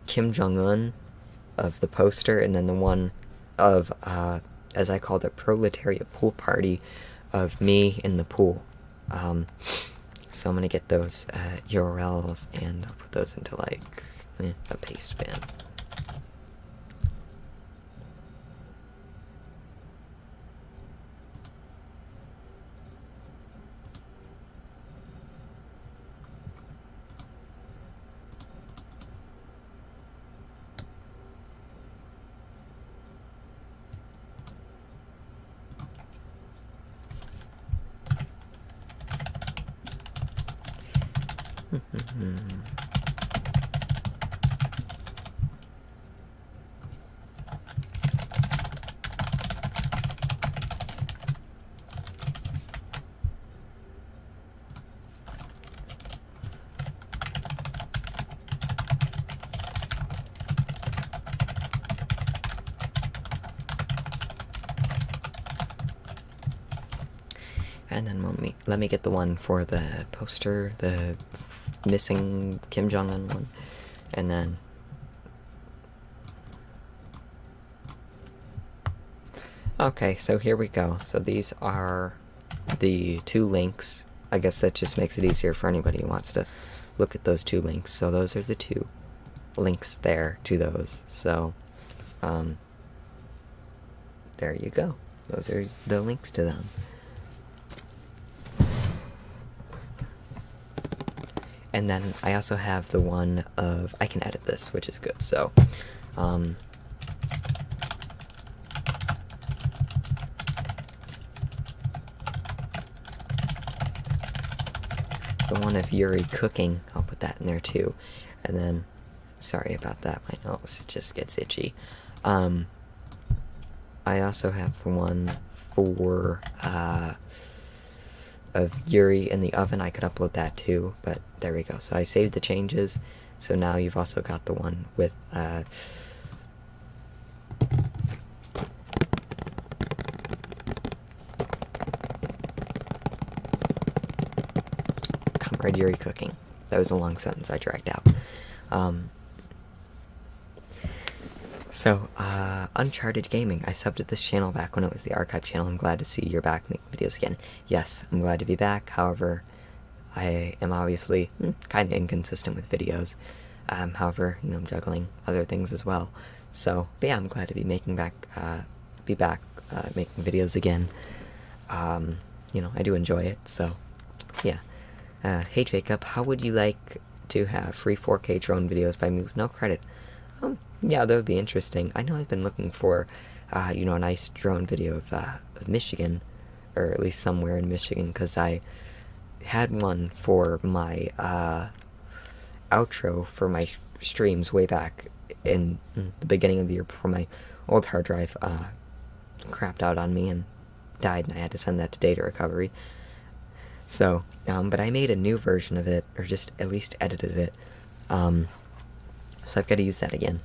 Kim Jong-un, of the poster, and then the one of, as I call it, proletariat pool party, of me in the pool. So I'm gonna get those URLs and I'll put those into like a paste bin. And then let me get the one for the poster, the missing Kim Jong-un one, and then okay, so here we go. So these are the 2 links. I guess that just makes it easier for anybody who wants to look at those 2 links. So those are the 2 links there to those. So there you go. Those are the links to them. And then I also have the one of, I can edit this, which is good. So the one of Yuri cooking, I'll put that in there too. And then, sorry about that, my nose just gets itchy. I also have the one for of Yuri in the oven. I could upload that too, but there we go. So I saved the changes, so now you've also got the one with Comrade Yuri cooking. That was a long sentence I dragged out. So, Uncharted Gaming. I subbed at this channel back when it was the archive channel. I'm glad to see you're back making videos again. Yes, I'm glad to be back. However, I am obviously kind of inconsistent with videos. However, you know, I'm juggling other things as well. So, but yeah, I'm glad to be making back making videos again. You know, I do enjoy it. So, yeah. Hey Jacob, how would you like to have free 4K drone videos by me with no credit? Yeah, that would be interesting. I know I've been looking for, you know, a nice drone video of Michigan, or at least somewhere in Michigan, because I had one for my, outro for my streams way back in the beginning of the year before my old hard drive, crapped out on me and died, and I had to send that to data recovery. So, but I made a new version of it, or just at least edited it, so I've got to use that again.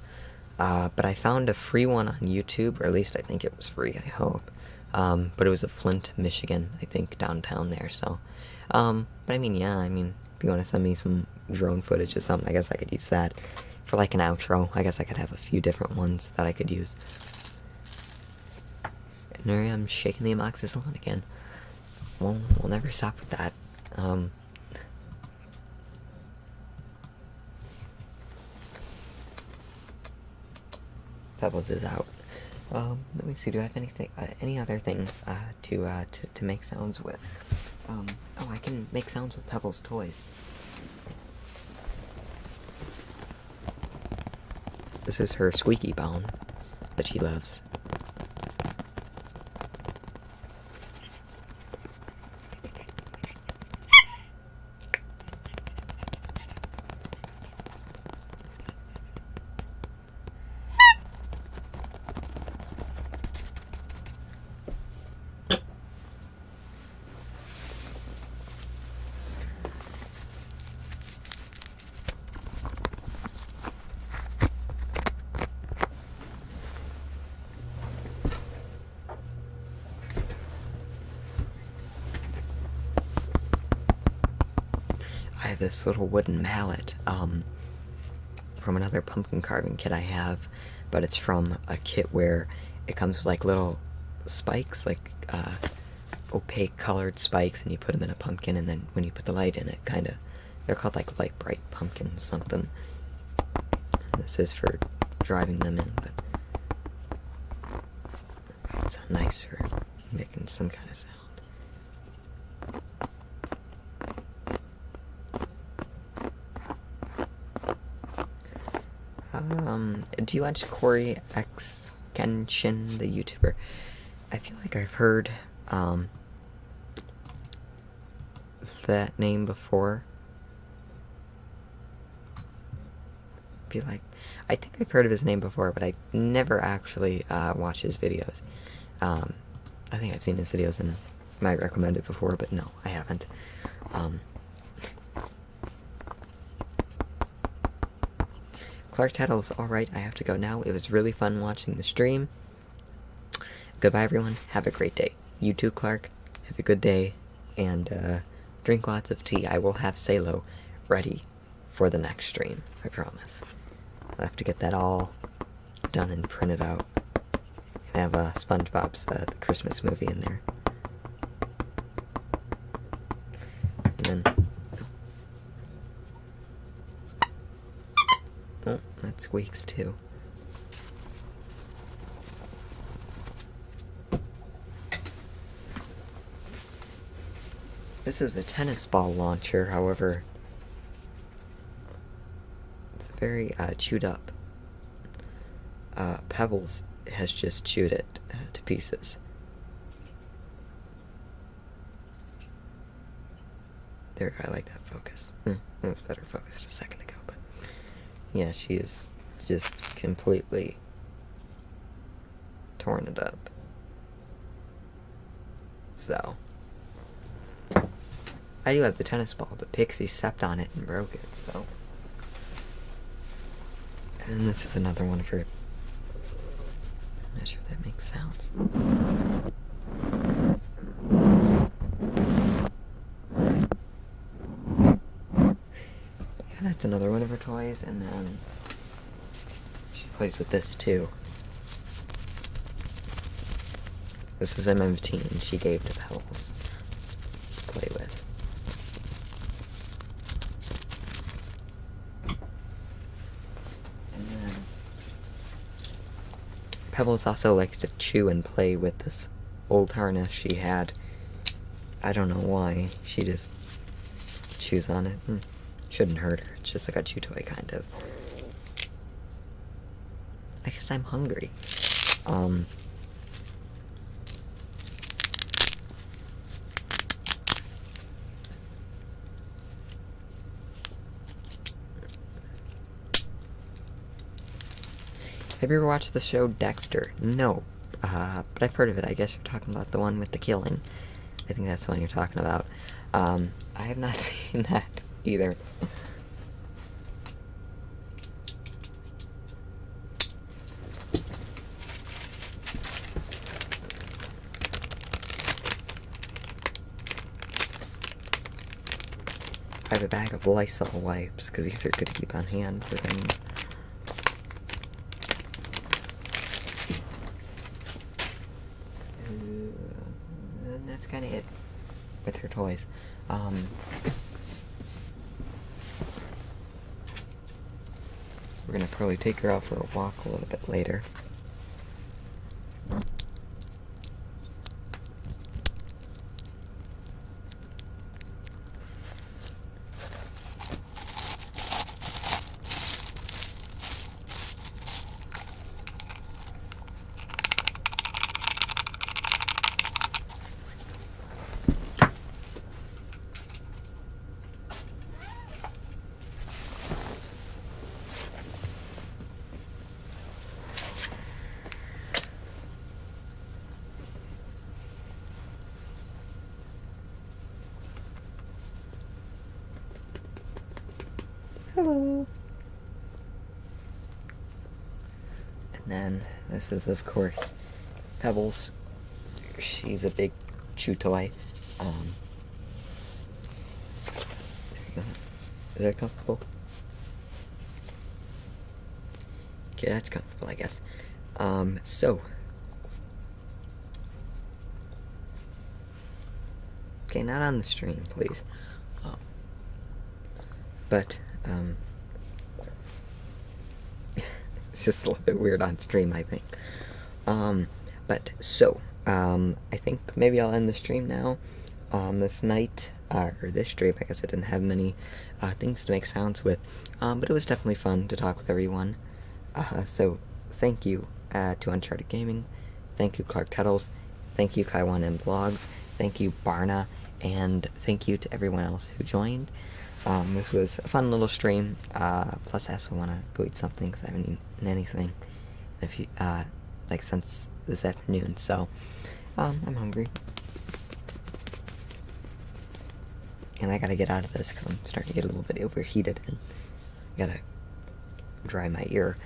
But I found a free one on YouTube, or at least I think it was free, I hope. But it was of Flint, Michigan, I think, downtown there, so. But I mean, yeah, I mean, if you want to send me some drone footage or something, I guess I could use that for like an outro. I guess I could have a few different ones that I could use. And there I am, shaking the amoxicillin again. We'll never stop with that. Pebbles is out. Let me see. Do I have anything? Any other things to make sounds with? Oh, I can make sounds with Pebbles toys. This is her squeaky bone that she loves. I have this little wooden mallet, from another pumpkin carving kit I have, but it's from a kit where it comes with like little spikes, like opaque colored spikes, and you put them in a pumpkin, and then when you put the light in it, they're called like light bright pumpkin something. And this is for driving them in, but it's nice for making some kind of sound. Do you watch Corey X Kenshin, the YouTuber? I feel like I've heard, that name before. I think I've heard of his name before, but I never actually, watched his videos. I think I've seen his videos and might recommend it before, but no, I haven't. Clark Tattle's alright, I have to go now. It was really fun watching the stream. Goodbye, everyone. Have a great day. You too, Clark. Have a good day. and drink lots of tea. I will have Salo ready for the next stream, I promise. I'll have to get that all done and printed out. I have SpongeBob's the Christmas movie in there. And then, oh, that squeaks too. This is a tennis ball launcher, however, it's very chewed up. Pebbles has just chewed it to pieces. There, I like that focus. It was better focused a second ago, but yeah, she is just completely torn it up. So, I do have the tennis ball, but Pixie stepped on it and broke it, so. And this is another one of her. I'm not sure if that makes sounds. Yeah, that's another one of her toys, and then she plays with this too. This is MM15 she gave to Pebbles to play with. And then Pebbles also likes to chew and play with this old harness she had. I don't know why. She just chews on it. Shouldn't hurt her. It's just like a chew toy, kind of. I guess I'm hungry. Have you ever watched the show Dexter? No, but I've heard of it. I guess you're talking about the one with the killing. I think that's the one you're talking about. I have not seen that either. I have a bag of Lysol wipes, because these are good to keep on hand for things. And that's kind of it with her toys. We're gonna probably take her out for a walk a little bit later. Hello. And then this is, of course, Pebbles. She's a big chew toy. There you go. Is that comfortable? Okay, that's comfortable, I guess. Okay, not on the stream, please. But, it's just a little bit weird on stream, I think. I think maybe I'll end the stream now. This night, or this stream, I guess I didn't have many things to make sounds with, but it was definitely fun to talk with everyone. So, thank you to Uncharted Gaming, thank you Clark Kettles, thank you Kaiwan and Blogs, thank you Barna, and thank you to everyone else who joined. This was a fun little stream, plus I also want to go eat something, because I haven't eaten anything since this afternoon, so, I'm hungry. And I gotta get out of this, because I'm starting to get a little bit overheated, and I gotta dry my ear.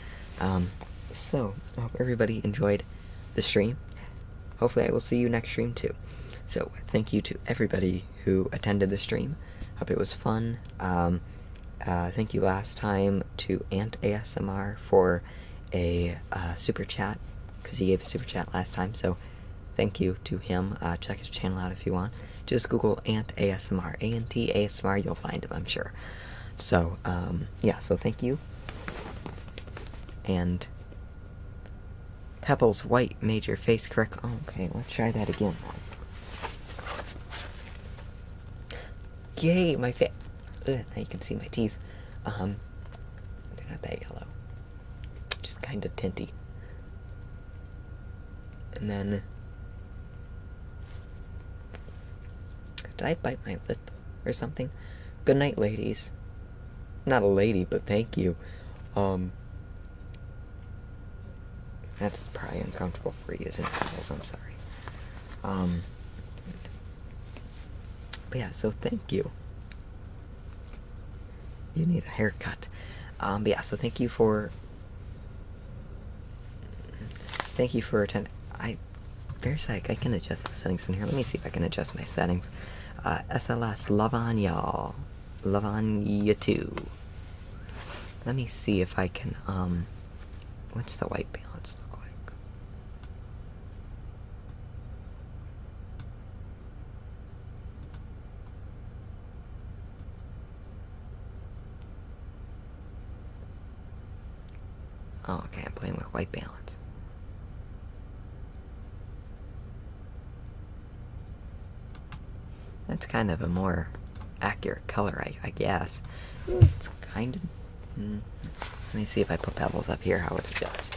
So, I hope everybody enjoyed the stream. Hopefully I will see you next stream, too. So, thank you to everybody who attended the stream. Hope it was fun. Thank you last time to Ant ASMR for a super chat, because he gave a super chat last time, so thank you to him. Check his channel out if you want. Just Google Ant ASMR, A-N-T ASMR, you'll find him, I'm sure. So, yeah, so thank you. And Pebbles White made your face correct. Oh, okay, let's try that again. Yay, my face. Now you can see my teeth. They're not that yellow. Just kind of tinty. And then... Did I bite my lip or something? Good night, ladies. Not a lady, but thank you. That's probably uncomfortable for you, isn't it, guys? I'm sorry. But yeah, so thank you. You need a haircut. But yeah, so thank you for attending. There's like, I can adjust the settings from here. Let me see if I can adjust my settings. SLS, love on y'all. Love on you too. Let me see if I can, what's the white balance look like? Oh, okay, I'm playing with white balance. That's kind of a more accurate color, I guess. It's kind of... Let me see if I put pebbles up here, how it adjusts.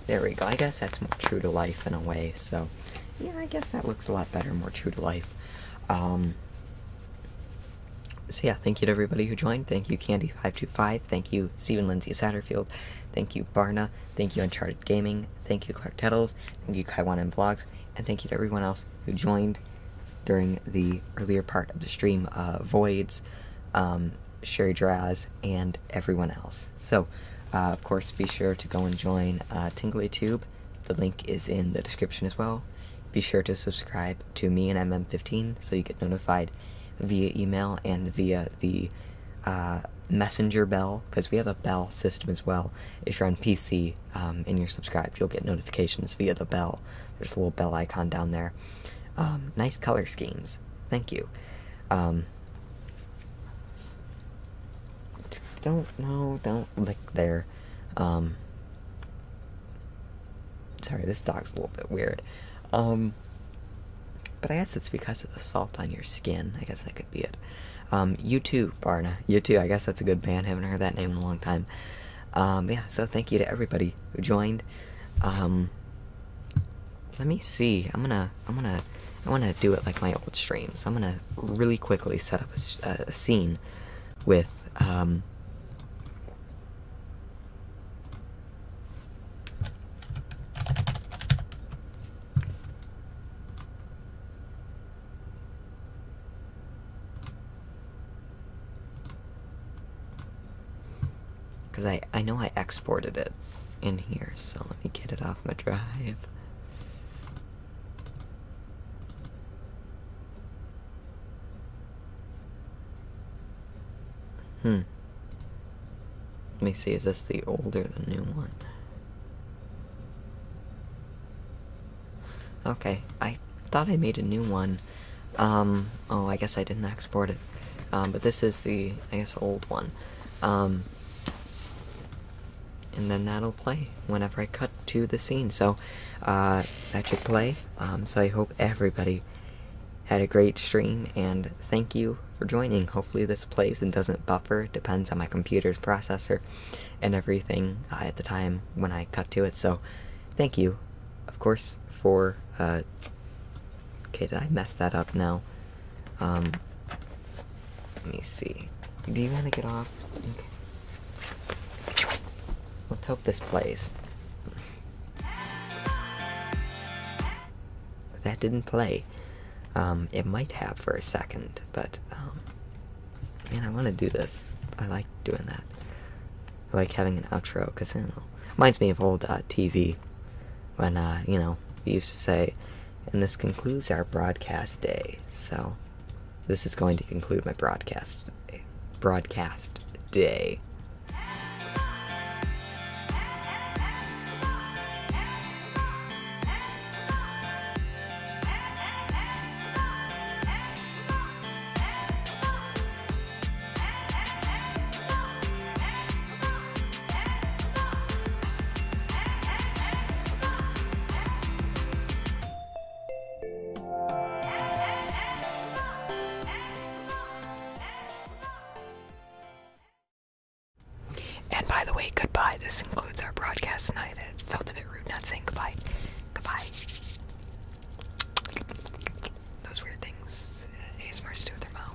There we go. I guess that's more true to life in a way, so... Yeah, I guess that looks a lot better, more true to life. So yeah, thank you to everybody who joined. Thank you, Candy525. Thank you, Stephen Lindsay Satterfield. Thank you, Barna. Thank you, Uncharted Gaming. Thank you, Clark Tettles. Thank you, Kaiwan Vlogs. And thank you to everyone else who joined during the earlier part of the stream. Voids, Sherry Draz, and everyone else. So, of course, be sure to go and join TinglyTube. The link is in the description as well. Be sure to subscribe to me and MM15 so you get notified via email and via the messenger bell, because we have a bell system as well. If you're on PC and you're subscribed, you'll get notifications via the bell. There's a little bell icon down there. Nice color schemes. Thank you. Don't lick there. Sorry, this dog's a little bit weird. But I guess it's because of the salt on your skin. I guess that could be it. You too, Barna. You too. I guess that's a good band. Haven't heard that name in a long time. Yeah, so thank you to everybody who joined. Let me see. I wanna do it like my old streams. I'm gonna really quickly set up a scene with, because I know I exported it in here, so let me get it off my drive. Let me see, is this the old or the new one? Okay, I thought I made a new one. Oh, I guess I didn't export it. But this is the, I guess, old one. And then that'll play whenever I cut to the scene. So, that should play. So I hope everybody had a great stream, and thank you for joining. Hopefully this plays and doesn't buffer. Depends on my computer's processor and everything at the time when I cut to it. So, thank you, of course, for, okay, did I mess that up now? Let me see. Do you want to get off? Okay. Let's hope this plays. That didn't play. It might have for a second, but, man, I want to do this. I like doing that. I like having an outro, because, you know, reminds me of old TV, when, you know, we used to say, And this concludes our broadcast day. So, this is going to conclude my broadcast day. And by the way, goodbye. This concludes our broadcast tonight. It felt a bit rude not saying goodbye. Goodbye. Those weird things ASMRs do with their mouth.